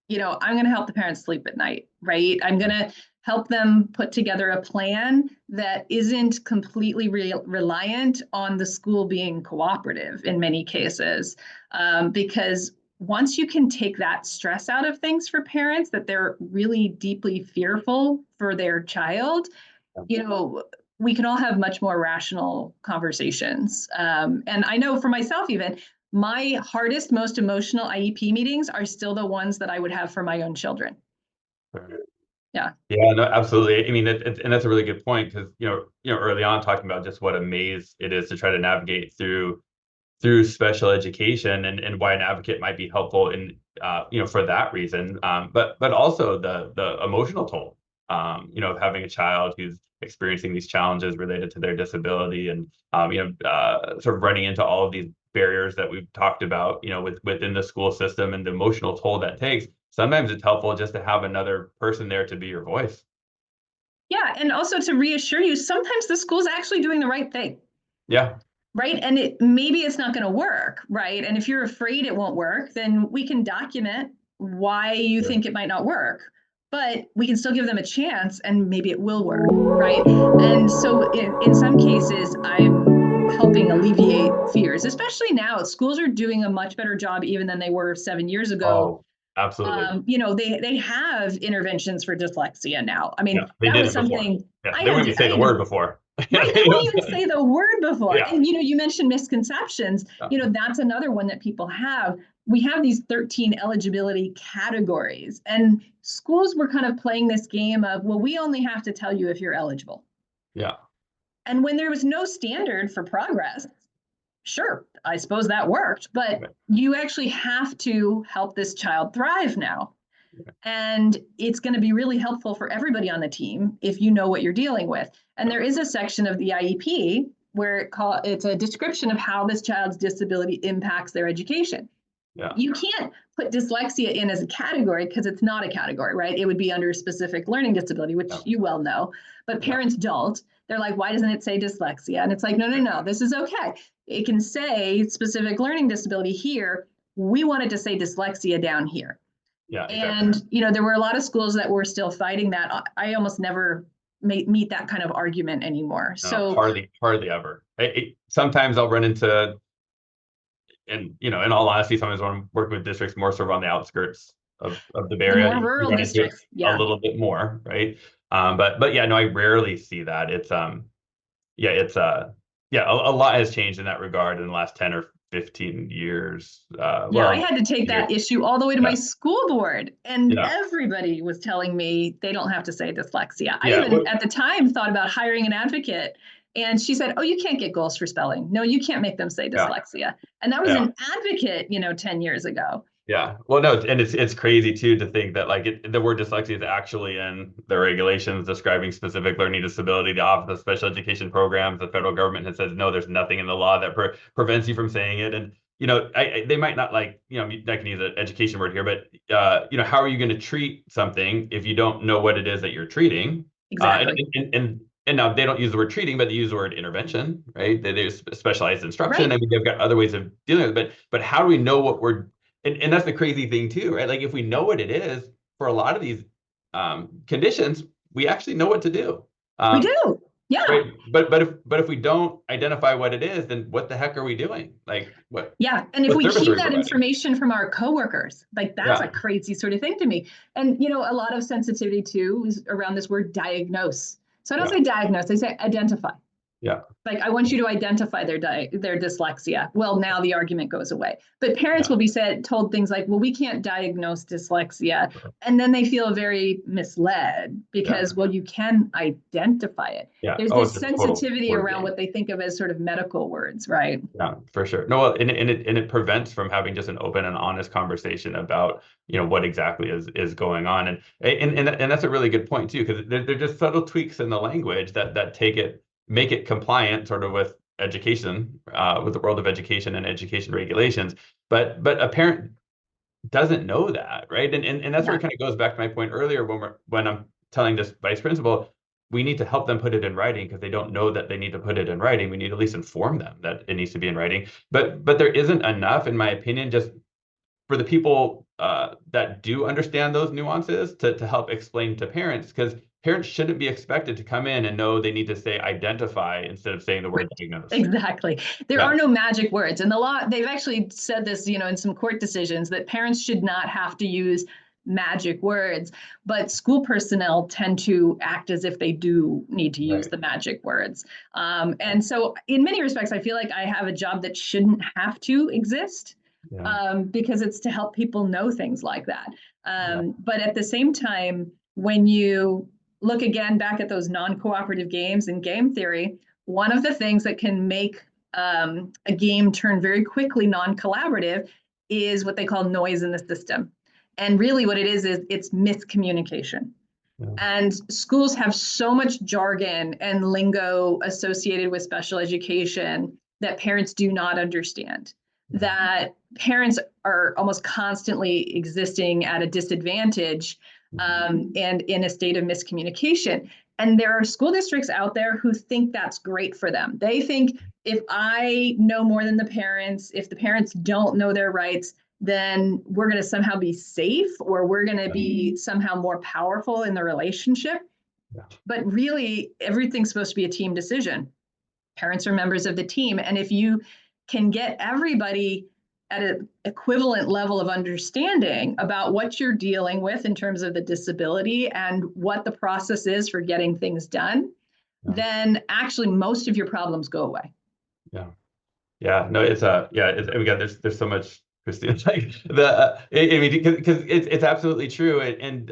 I'm going to help the parents sleep at night, right? I'm going to help them put together a plan that isn't completely reliant on the school being cooperative in many cases. Because once you can take that stress out of things for parents, that they're really deeply fearful for their child, we can all have much more rational conversations. And I know for myself, even my hardest, most emotional IEP meetings are still the ones that I would have for my own children. Yeah. Yeah, no, absolutely. I mean, and that's a really good point because early on talking about just what a maze it is to try to navigate through special education and why an advocate might be helpful in for that reason, but also the emotional toll of having a child who's experiencing these challenges related to their disability and sort of running into all of these barriers that we've talked about within the school system and the emotional toll that takes. Sometimes it's helpful just to have another person there to be your voice. Yeah, and also to reassure you, sometimes the school's actually doing the right thing. Yeah. Right. And maybe it's not going to work. Right. And if you're afraid it won't work, then we can document why you think it might not work, but we can still give them a chance and maybe it will work. Right. And so in some cases, I'm helping alleviate fears, especially now. Schools are doing a much better job even than they were 7 years ago. Oh, absolutely. They have interventions for dyslexia now. I mean, Yeah, they that was didn't before. something Yeah, I they had wouldn't to, even say the word before. right, they wouldn't even say the word before. Yeah. And you mentioned misconceptions. That's another one that people have. We have these 13 eligibility categories, and schools were kind of playing this game of, well, we only have to tell you if you're eligible. Yeah. And when there was no standard for progress, sure, I suppose that worked, but you actually have to help this child thrive now. And it's going to be really helpful for everybody on the team if you know what you're dealing with. And there is a section of the IEP where it's a description of how this child's disability impacts their education. Yeah. You can't put dyslexia in as a category because it's not a category, right? It would be under specific learning disability, which you well know, but parents don't. They're like, why doesn't it say dyslexia? And it's like, no, this is okay. It can say specific learning disability here. We wanted to say dyslexia down here. Yeah, exactly. And there were a lot of schools that were still fighting that. I almost never meet that kind of argument anymore. No, So hardly ever. Sometimes I'll run into, and in all honesty, sometimes when I'm working with districts more sort of on the outskirts of the Bay the Area, more you rural run into it districts, a yeah. little bit more, right? But yeah, no, I rarely see that. It's yeah, it's yeah, a lot has changed in that regard in the last 10 or 15 years. Yeah, I had to take that issue all the way to my school board, and everybody was telling me they don't have to say dyslexia. I even at the time thought about hiring an advocate, and she said, "Oh, you can't get goals for spelling. No, you can't make them say dyslexia." And that was an advocate, 10 years ago. Yeah. Well, no, and it's crazy too to think that the word dyslexia is actually in the regulations describing specific learning disability. The Office of Special Education Programs, the federal government has said, no, there's nothing in the law that prevents you from saying it. And, they might not I can use an education word here, but, how are you going to treat something if you don't know what it is that you're treating? Exactly. And now they don't use the word treating, but they use the word intervention, right? They use specialized instruction. Right. I mean, they've got other ways of dealing with it, but how do we know what we're and that's the crazy thing too, right? Like if we know what it is for a lot of these conditions, we actually know what to do. We do. Yeah. Right. But if we don't identify what it is, then what the heck are we doing? Like what? Yeah. And if we keep that information from our coworkers, like that's a crazy sort of thing to me. And a lot of sensitivity too is around this word diagnose. So I don't say diagnose, I say identify. Yeah. Like, I want you to identify their dyslexia. Well, now the argument goes away. But parents will be told things like, well, we can't diagnose dyslexia. And then they feel very misled because, well, you can identify it. Yeah. There's this sensitivity around what they think of as sort of medical words, right? Yeah, for sure. No, well, and it prevents from having just an open and honest conversation about, what exactly is going on. And that's a really good point too, because they're just subtle tweaks in the language that make it compliant sort of with education, with the world of education and education regulations. But a parent doesn't know that, right? And that's where Yeah, it kind of goes back to my point earlier when I'm telling this vice principal, we need to help them put it in writing because they don't know that they need to put it in writing. We need to at least inform them that it needs to be in writing. But there isn't enough, in my opinion, just for the people that do understand those nuances to help explain to parents, because parents shouldn't be expected to come in and know they need to say identify instead of saying the word diagnose. exactly. There Yeah, are no magic words. And the law, they've actually said this, in some court decisions that parents should not have to use magic words, but school personnel tend to act as if they do need to use right. the magic words. And so, in many respects, I feel like I have a job that shouldn't have to exist, Yeah, because it's to help people know things like that. yeah, But at the same time, when you look again back at those non-cooperative games in game theory, one of the things that can make a game turn very quickly non-collaborative is what they call noise in the system. And really what it is it's miscommunication. yeah, And schools have so much jargon and lingo associated with special education that parents do not understand, yeah, that parents are almost constantly existing at a disadvantage, and in a state of miscommunication. And there are school districts out there who think that's great for them. They think if I know more than the parents, if the parents don't know their rights, then we're going to somehow be safe, or we're going to be somehow more powerful in the relationship. yeah, But really, everything's supposed to be a team decision. Parents are members of the team. And if you can get everybody at an equivalent level of understanding about what you're dealing with in terms of the disability and what the process is for getting things done, yeah, then actually most of your problems go away. yeah. Yeah, no, it's yeah, it's again, there's so much, Christine. It's like I mean, because it's absolutely true, and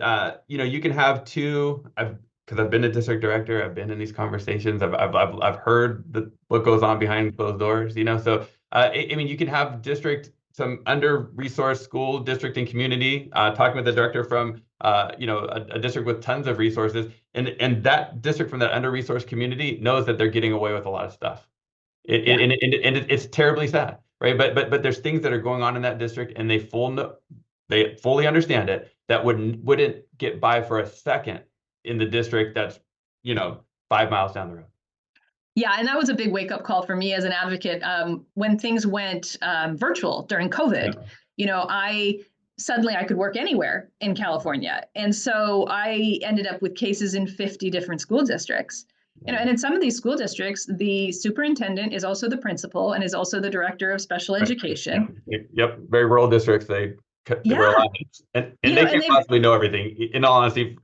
you can have two. Because I've been a district director, I've been in these conversations, I've heard what goes on behind closed doors, so I mean, you can have some under-resourced school district and community talking with the director from a district with tons of resources, and that district from that under-resourced community knows that they're getting away with a lot of stuff. Yeah. It's terribly sad, right? But there's things that are going on in that district, and they fully understand it. That wouldn't get by for a second in the district that's 5 miles down the road. Yeah, and that was a big wake up call for me as an advocate. When things went virtual during COVID, Yeah, I suddenly I could work anywhere in California, and so I ended up with cases in 50 different school districts. yeah, And in some of these school districts, the superintendent is also the principal and is also the director of special right. Yeah, education. yep. Very rural districts. They wear a Yeah, lot of hats, and they and can't they've possibly know everything. In all honesty,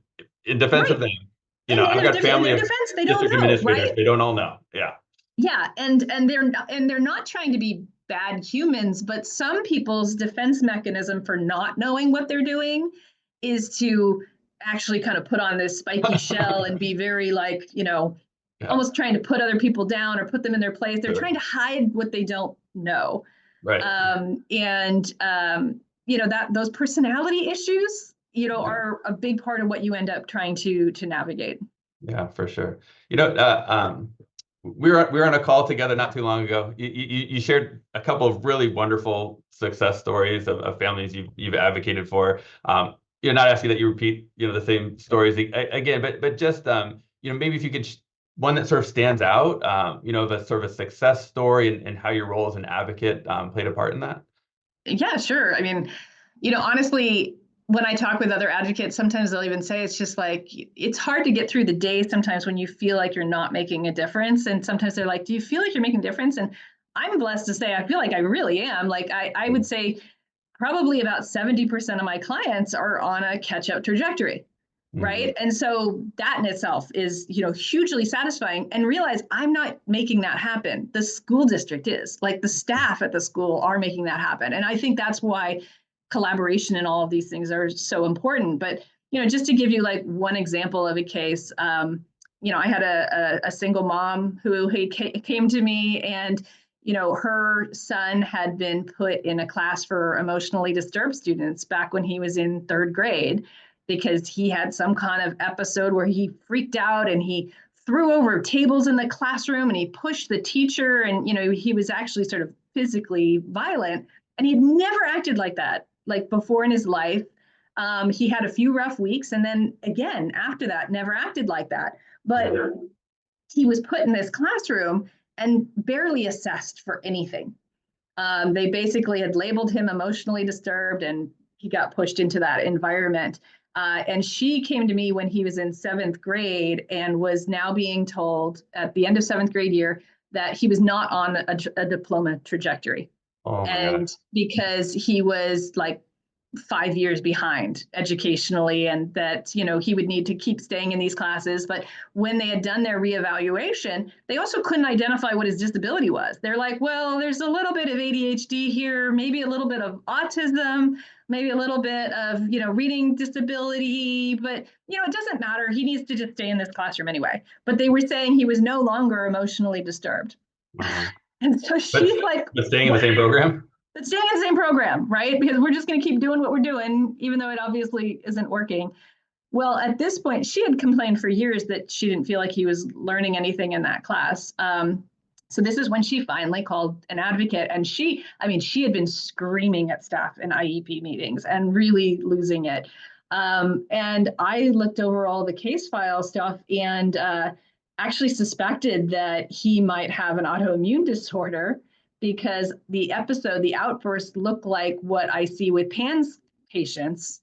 in defense of right, them, and I've got in family their of defense, they don't district know, administrators. right? They don't all know. Yeah, Yeah, and they're not trying to be bad humans, but some people's defense mechanism for not knowing what they're doing is to actually kind of put on this spiky shell and be very like, yeah, almost trying to put other people down or put them in their place. They're sure. trying to hide what they don't know. Right. And that those personality issues, Yeah. are a big part of what you end up trying to navigate. Yeah, for sure. We were on a call together not too long ago. You shared a couple of really wonderful success stories of families you've advocated for. Not asking that you repeat the same stories again, but just maybe if you could one that sort of stands out, of a sort of a success story and how your role as an advocate played a part in that. Yeah, sure. I mean, honestly, when I talk with other advocates, sometimes they'll even say it's just like it's hard to get through the day sometimes when you feel like you're not making a difference. And sometimes they're like, "Do you feel like you're making a difference?" And I'm blessed to say I feel like I really am. Like I would say probably about 70% of my clients are on a catch-up trajectory. Mm-hmm. Right. And so that in itself is, hugely satisfying, and realize I'm not making that happen. The school district is, like, the staff at the school are making that happen. And I think that's why collaboration and all of these things are so important. But, just to give you like one example of a case, I had a single mom who came to me, and, her son had been put in a class for emotionally disturbed students back when he was in third grade, because he had some kind of episode where he freaked out and he threw over tables in the classroom and he pushed the teacher, and he was actually sort of physically violent, and he'd never acted like that like before in his life. He had a few rough weeks, and then again after that, never acted like that. But he was put in this classroom and barely assessed for anything. They basically had labeled him emotionally disturbed, and he got pushed into that environment. And she came to me when he was in seventh grade and was now being told at the end of seventh grade year that he was not on a diploma trajectory. Oh my God. And because he was like 5 years behind educationally, and that he would need to keep staying in these classes. But when they had done their reevaluation, they also couldn't identify what his disability was. They're like, well, there's a little bit of ADHD here, maybe a little bit of autism, maybe a little bit of reading disability, but it doesn't matter, he needs to just stay in this classroom anyway. But they were saying he was no longer emotionally disturbed. And so she's like, but staying in the same program? But staying in the same program, right? Because we're just going to keep doing what we're doing, even though it obviously isn't working. Well, at this point, she had complained for years that she didn't feel like he was learning anything in that class. So this is when she finally called an advocate, and she had been screaming at staff in IEP meetings and really losing it. And I looked over all the case file stuff and actually suspected that he might have an autoimmune disorder, because the outburst looked like what I see with PANS patients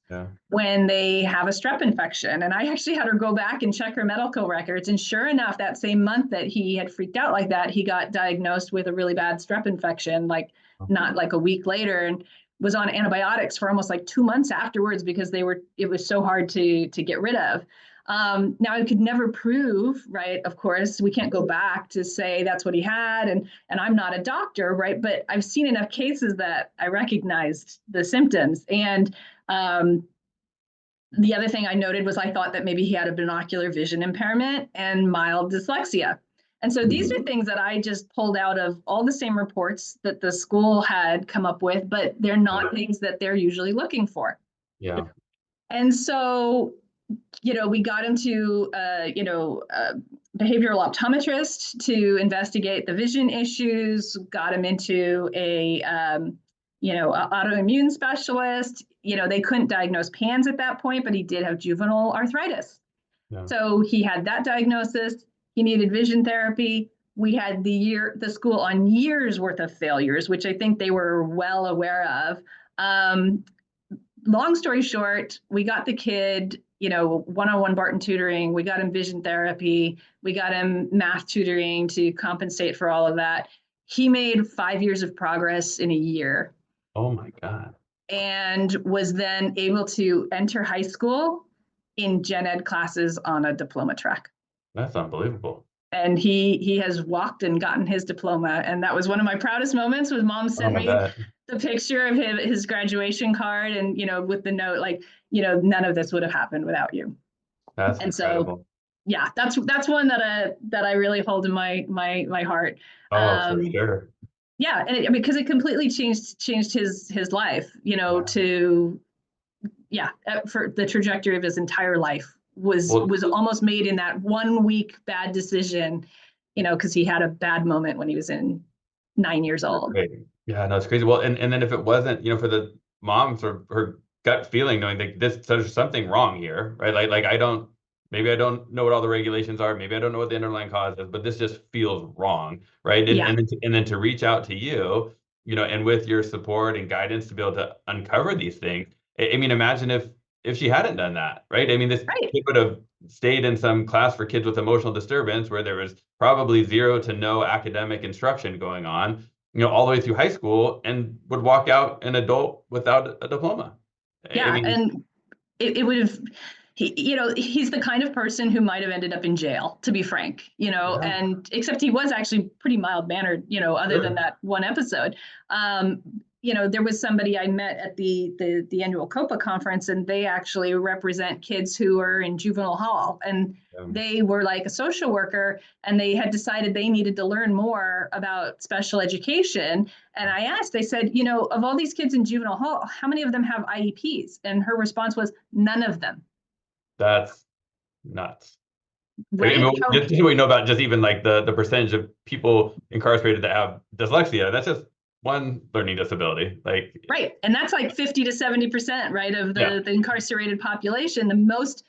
when they have a strep infection. And I actually had her go back and check her medical records. And sure enough, that same month that he had freaked out like that, he got diagnosed with a really bad strep infection, like not like a week later, and was on antibiotics for almost like 2 months afterwards because it was so hard to get rid of. Now I could never prove, right? Of course, we can't go back to say that's what he had, and I'm not a doctor, right? But I've seen enough cases that I recognized the symptoms. And the other thing I noted was I thought that maybe he had a binocular vision impairment and mild dyslexia. And so these are things that I just pulled out of all the same reports that the school had come up with, but they're not things that they're usually looking for. Yeah. And so we got him to, behavioral optometrist to investigate the vision issues, got him into a autoimmune specialist. They couldn't diagnose PANS at that point, but he did have juvenile arthritis. Yeah. So he had that diagnosis. He needed vision therapy. We had the school on years worth of failures, which I think they were well aware of. Long story short, we got the kid, one-on-one Barton tutoring. We got him vision therapy. We got him math tutoring to compensate for all of that. He made 5 years of progress in a year. Oh my God. And was then able to enter high school in gen ed classes on a diploma track. That's unbelievable. And he has walked and gotten his diploma. And that was one of my proudest moments. Was mom sent me the picture of his graduation card, and with the note like, none of this would have happened without you. That's incredible. So yeah, that's one that I really hold in my heart. Oh, for sure. Yeah, and because it completely changed his life, for the trajectory of his entire life was almost made in that 1 week bad decision, because he had a bad moment when he was 9 years old. Great. Yeah, no, it's crazy. Well, and then if it wasn't, for the mom, sort of her gut feeling, knowing that there's something wrong here, right? Like maybe I don't know what all the regulations are. Maybe I don't know what the underlying cause is, but this just feels wrong, right? And then to reach out to you, and with your support and guidance to be able to uncover these things. I mean, imagine if she hadn't done that, right? I mean, this kid would have stayed in some class for kids with emotional disturbance where there was probably 0 to no academic instruction going on, all the way through high school, and would walk out an adult without a diploma. Yeah, and it would have. He's the kind of person who might have ended up in jail, to be frank, and except he was actually pretty mild mannered, other than that one episode. There was somebody I met at the annual COPA conference, and they actually represent kids who are in juvenile hall, and they were like a social worker, and they had decided they needed to learn more about special education. And I said, of all these kids in juvenile hall, how many of them have IEPs? And her response was, none of them. That's nuts. Right? I mean, just we know about just even like the percentage of people incarcerated that have dyslexia. That's just one learning disability. Like, Right. And that's like 50 to 70%, right, of yeah, the incarcerated population. The most,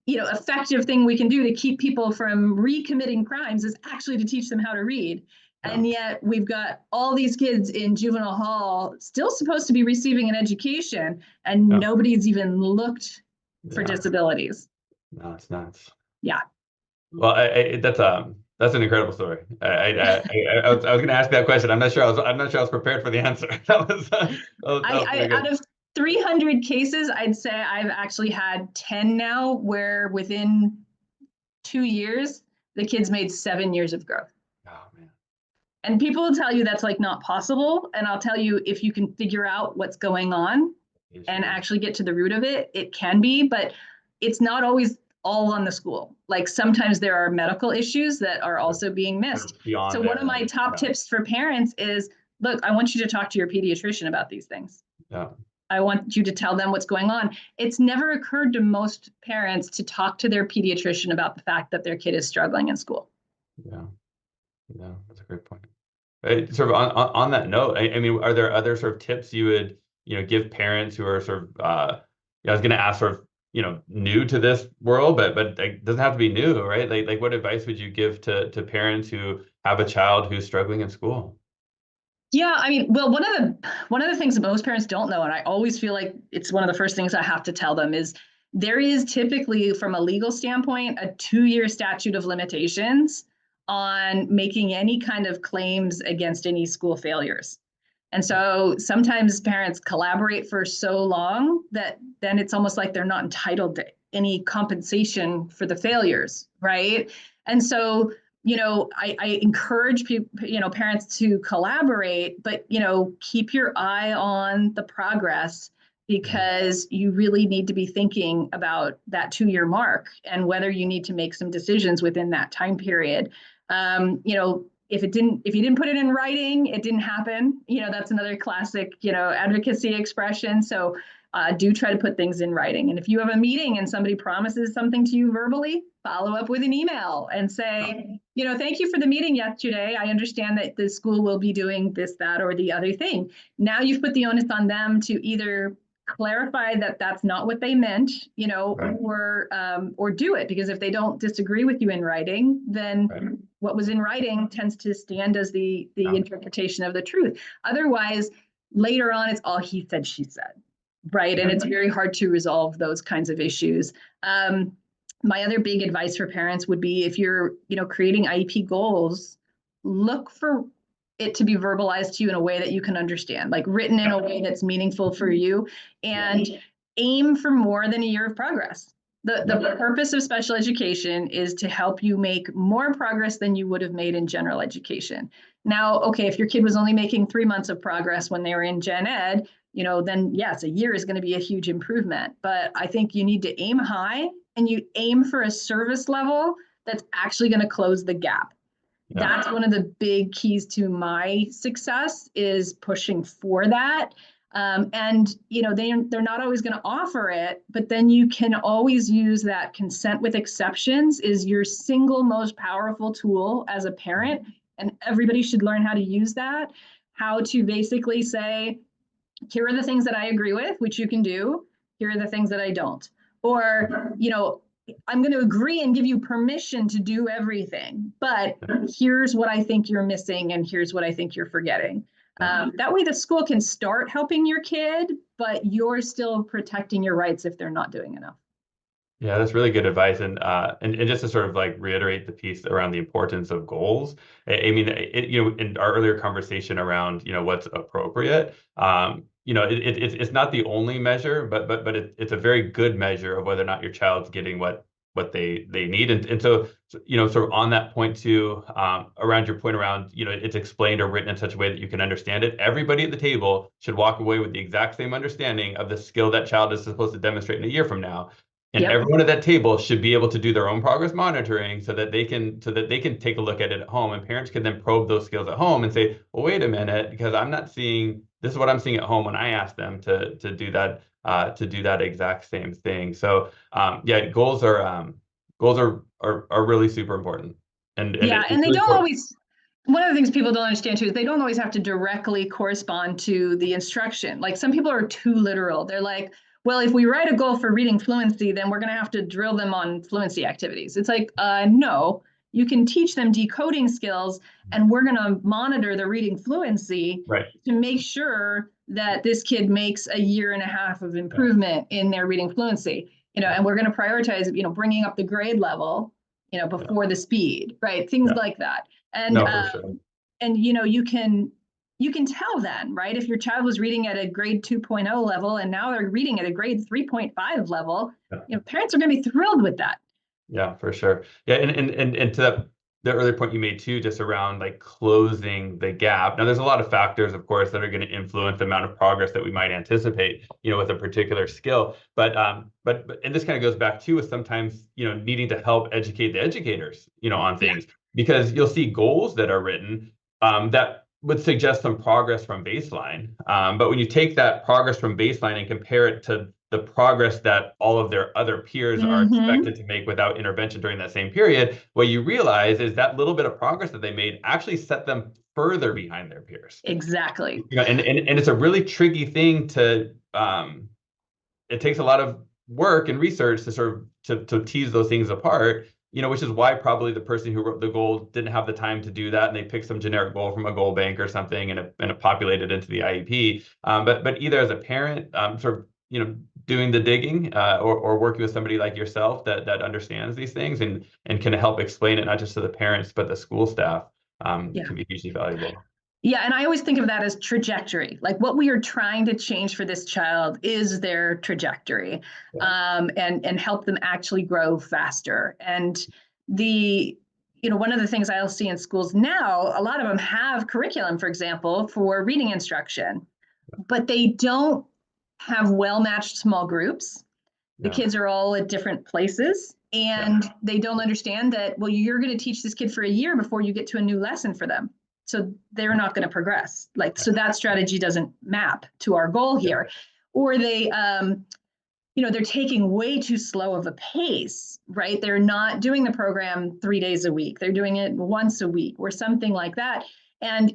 effective thing we can do to keep people from recommitting crimes is actually to teach them how to read. yeah, And yet we've got all these kids in juvenile hall still supposed to be receiving an education, and yeah, nobody's even looked for yeah. disabilities. No, it's nuts. Yeah. Well, that's an incredible story. I was going to ask that question. I'm not sure I was prepared for the answer. That was pretty Out good. of 300 cases, I'd say I've actually had 10 now where within 2 years, the kids made 7 years of growth. Oh man. And people will tell you that's like not possible. And I'll tell you, if you can figure out what's going on and Issues. actually get to the root of it, it can be, but it's not always all on the school. Like sometimes there are medical issues that are also being missed. So Beyond one of there. my top Yeah. tips for parents is, look, I want you to talk to your pediatrician about these things. Yeah. I want you to tell them what's going on. It's never occurred to most parents to talk to their pediatrician about the fact that their kid is struggling in school. Yeah. Yeah. That's a great point. Sort of on that note, I mean, are there other sort of tips you would, give parents who are sort of, I was going to ask sort of, new to this world, but it doesn't have to be new, right? Like what advice would you give to parents who have a child who's struggling in school? Yeah, I mean, well, one of the things that most parents don't know, and I always feel like it's one of the first things I have to tell them, is there is typically, from a legal standpoint, a 2-year statute of limitations on making any kind of claims against any school failures. And so sometimes parents collaborate for so long that then it's almost like they're not entitled to any compensation for the failures, right? And so I encourage people, parents to collaborate, but, keep your eye on the progress, Yeah. because you really need to be thinking about that 2-year mark and whether you need to make some decisions within that time period. If you didn't put it in writing, it didn't happen. That's another classic, advocacy expression. So do try to put things in writing. And if you have a meeting and somebody promises something to you verbally, follow up with an email and say, thank you for the meeting yesterday. I understand that the school will be doing this, that, or the other thing. Now you've put the onus on them to either clarify that that's not what they meant, Right. or do it, because if they don't disagree with you in writing, then Right. what was in writing tends to stand as the Yeah. interpretation of the truth. Otherwise, later on, it's all he said, she said, right? And it's very hard to resolve those kinds of issues. My other big advice for parents would be, if you're, creating IEP goals, look for it to be verbalized to you in a way that you can understand, like written in a way that's meaningful for you, and aim for more than a year of progress. The purpose of special education is to help you make more progress than you would have made in general education. Now, okay, if your kid was only making 3 months of progress when they were in gen ed, then yes, a year is going to be a huge improvement. But I think you need to aim high, and you aim for a service level that's actually going to close the gap. Yeah. That's one of the big keys to my success, is pushing for that. And they're not always going to offer it, but then you can always use that consent with exceptions is your single most powerful tool as a parent, and everybody should learn how to use that. How to basically say, here are the things that I agree with, which you can do. Here are the things that I don't. Or, I'm going to agree and give you permission to do everything, but here's what I think you're missing, and here's what I think you're forgetting. That way the school can start helping your kid, but you're still protecting your rights if they're not doing enough. Yeah, that's really good advice. And just to sort of like reiterate the piece around the importance of goals. I mean, in our earlier conversation around, what's appropriate, it's not the only measure, but it's a very good measure of whether or not your child's getting what they need. And so, sort of on that point too, around your point around, it's explained or written in such a way that you can understand it. Everybody at the table should walk away with the exact same understanding of the skill that child is supposed to demonstrate in a year from now. And Yep. everyone at that table should be able to do their own progress monitoring so that they can take a look at it at home, and parents can then probe those skills at home and say, well, wait a minute, because I'm not seeing this is what I'm seeing at home when I ask them to do that exact same thing. So yeah, goals are really super important. And Yeah, it's and they really don't important. always One of the things people don't understand too is they don't always have to directly correspond to the instruction. Like some people are too literal. They're like, well, if we write a goal for reading fluency, then we're going to have to drill them on fluency activities. It's like, no, you can teach them decoding skills, and we're going to monitor the reading fluency Right. to make sure that this kid makes a year and a half of Yeah. improvement in their reading fluency. And we're going to prioritize, bringing up the grade level, before the speed, right? Things Yeah. like that. And No, for sure. you can tell then, right? If your child was reading at a grade 2.0 level and now they're reading at a grade 3.5 level, parents are going to be thrilled with that. Yeah, for sure. Yeah, and to the earlier point you made too, just around like closing the gap. Now, there's a lot of factors, of course, that are going to influence the amount of progress that we might anticipate, with a particular skill. But and this kind of goes back too with sometimes, needing to help educate the educators, on things, because you'll see goals that are written that would suggest some progress from baseline. But when you take that progress from baseline and compare it to the progress that all of their other peers are expected to make without intervention during that same period, what you realize is that little bit of progress that they made actually set them further behind their peers. Exactly. And it's a really tricky thing to, it takes a lot of work and research to sort of to tease those things apart, which is why probably the person who wrote the goal didn't have the time to do that, and they picked some generic goal from a goal bank or something, and it populated into the IEP. But either as a parent, sort of doing the digging, or working with somebody like yourself that understands these things and can help explain it not just to the parents but the school staff, can be hugely valuable. Yeah, and I always think of that as trajectory. Like what we are trying to change for this child is their trajectory, and help them actually grow faster. And one of the things I'll see in schools now, a lot of them have curriculum, for example, for reading instruction, but they don't have well-matched small groups. The kids are all at different places, and they don't understand that, well, you're going to teach this kid for a year before you get to a new lesson for them. So they're not going to progress. So that strategy doesn't map to our goal here. Or they're taking way too slow of a pace, right? They're not doing the program 3 days a week. They're doing it once a week or something like that. And,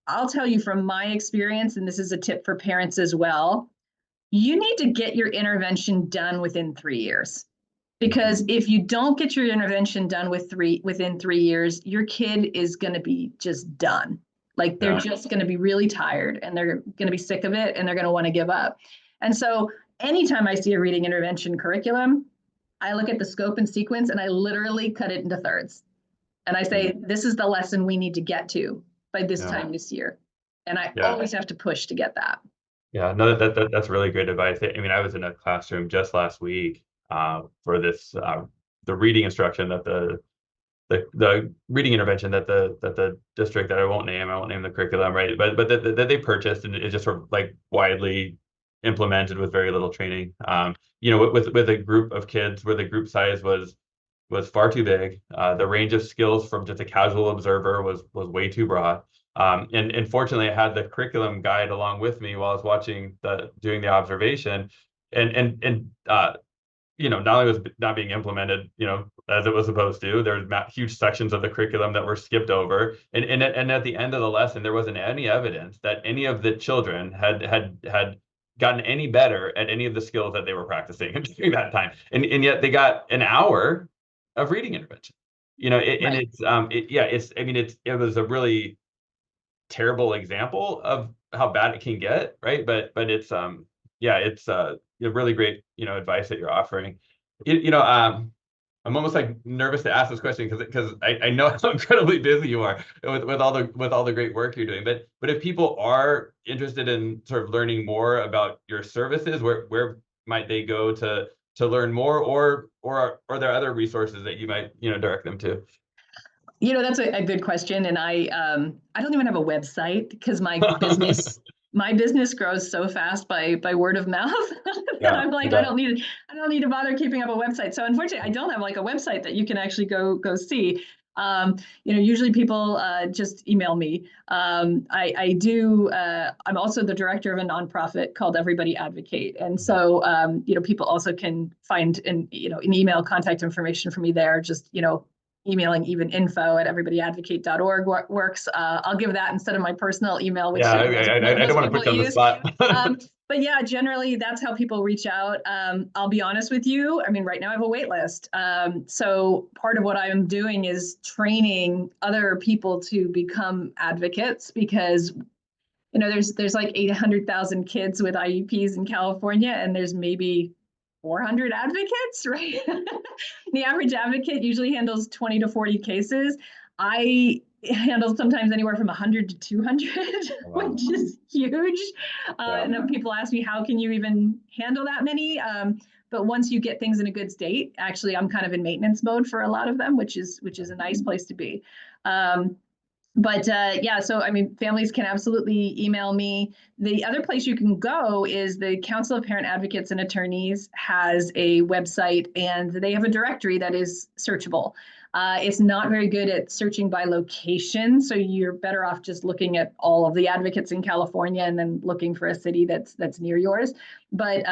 I'll tell you from my experience, and this is a tip for parents as well, you need to get your intervention done within 3 years. Because if you don't get your intervention done within 3 years, your kid is going to be just done. Like they're just going to be really tired, and they're going to be sick of it, and they're going to want to give up. And so anytime I see a reading intervention curriculum, I look at the scope and sequence, and I literally cut it into thirds. And I say, this is the lesson we need to get to by this time this year. And I always have to push to get that. Yeah, no, that's really great advice. I mean, I was in a classroom just last week for this the reading instruction that the reading intervention that the district that I won't name the curriculum, right? But that they purchased, and it just sort of like widely implemented with very little training. With a group of kids where the group size was far too big. The range of skills from just a casual observer was way too broad. And fortunately, I had the curriculum guide along with me while I was doing the observation, and not only was it not being implemented, as it was supposed to, there's huge sections of the curriculum that were skipped over, and at the end of the lesson, there wasn't any evidence that any of the children had gotten any better at any of the skills that they were practicing during that time, and yet they got an hour of reading intervention. And it was a really terrible example of how bad it can get, right? But it's it's really great advice that you're offering. I'm almost like nervous to ask this question because I know how incredibly busy you are with all the great work you're doing. But if people are interested in sort of learning more about your services, where might they go to learn more, or are there other resources that you might direct them to? That's a good question, and I don't even have a website because my business grows so fast by word of mouth that I'm like, I don't need to bother keeping up a website. So unfortunately, I don't have like a website that you can actually go see. Usually people just email me. I do. I'm also the director of a nonprofit called Everybody Advocate, and so people also can find an email contact information for me there. Just emailing even info@everybodyadvocate.org works. I'll give that instead of my personal email, which Yeah, I don't want to put you on the spot. But yeah, generally that's how people reach out. I'll be honest with you. I mean, right now I have a wait list. So part of what I'm doing is training other people to become advocates, because there's like 800,000 kids with IEPs in California, and there's maybe 400 advocates, right? The average advocate usually handles 20 to 40 cases. I handle sometimes anywhere from 100 to 200, Wow. which is huge. Yeah. And then people ask me, how can you even handle that many? But once you get things in a good state, actually, I'm kind of in maintenance mode for a lot of them, which is a nice place to be. But yeah, so I mean, families can absolutely email me. The other place you can go is the Council of Parent Advocates and Attorneys has a website, and they have a directory that is searchable. It's not very good at searching by location, so you're better off just looking at all of the advocates in California and then looking for a city that's near yours. But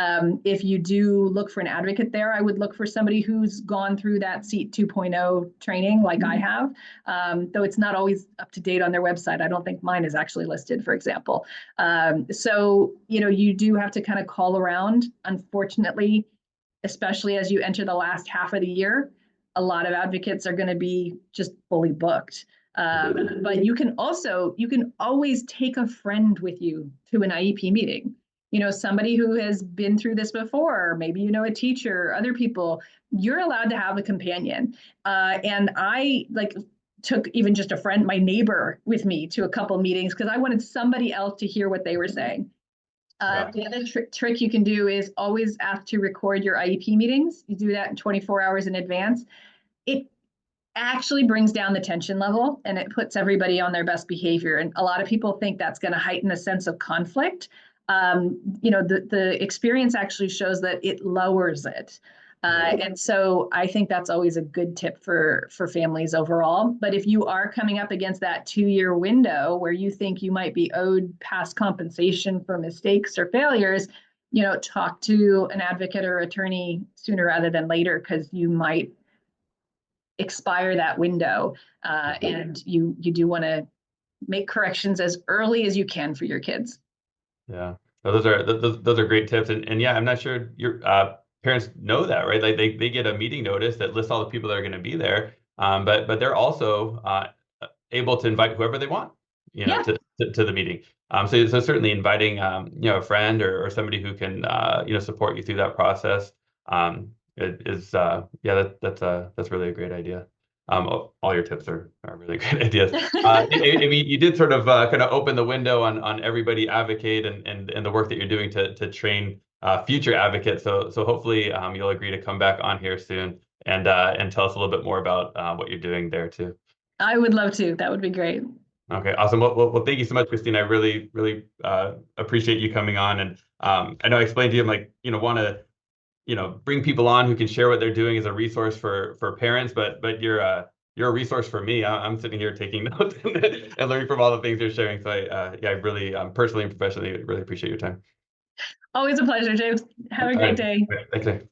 if you do look for an advocate there, I would look for somebody who's gone through that SEAT 2.0 training like I have, though it's not always up to date on their website. I don't think mine is actually listed, for example. So, you do have to kind of call around. Unfortunately, especially as you enter the last half of the year, a lot of advocates are going to be just fully booked. But you can always take a friend with you to an IEP meeting. Somebody who has been through this before, maybe a teacher, other people. You're allowed to have a companion. And I took even just a friend, my neighbor, with me to a couple meetings because I wanted somebody else to hear what they were saying. The other trick you can do is always ask to record your IEP meetings. You do that in 24 hours in advance. It actually brings down the tension level and it puts everybody on their best behavior. And a lot of people think that's going to heighten a sense of conflict. The experience actually shows that it lowers it. And so I think that's always a good tip for families overall. But if you are coming up against that 2-year window where you think you might be owed past compensation for mistakes or failures, talk to an advocate or attorney sooner rather than later, because you might expire that window. And you do want to make corrections as early as you can for your kids. Yeah, those are great tips, and yeah, I'm not sure your parents know that, right? Like they get a meeting notice that lists all the people that are going to be there, but they're also able to invite whoever they want, to the meeting. So certainly inviting a friend or somebody who can support you through that process that's really a great idea. All your tips are really great ideas. I mean, you did sort of kind of open the window on Everybody Advocate and the work that you're doing to train future advocates. So hopefully you'll agree to come back on here soon and tell us a little bit more about what you're doing there too. I would love to. That would be great. Okay, awesome. Well, thank you so much, Christina. I really, really appreciate you coming on. And I know I explained to you, I'm like, want to bring people on who can share what they're doing as a resource for parents, but you're a resource for me. I'm sitting here taking notes and learning from all the things you're sharing. So I really personally and professionally really appreciate your time. Always a pleasure, James. Have a great day. Thanks.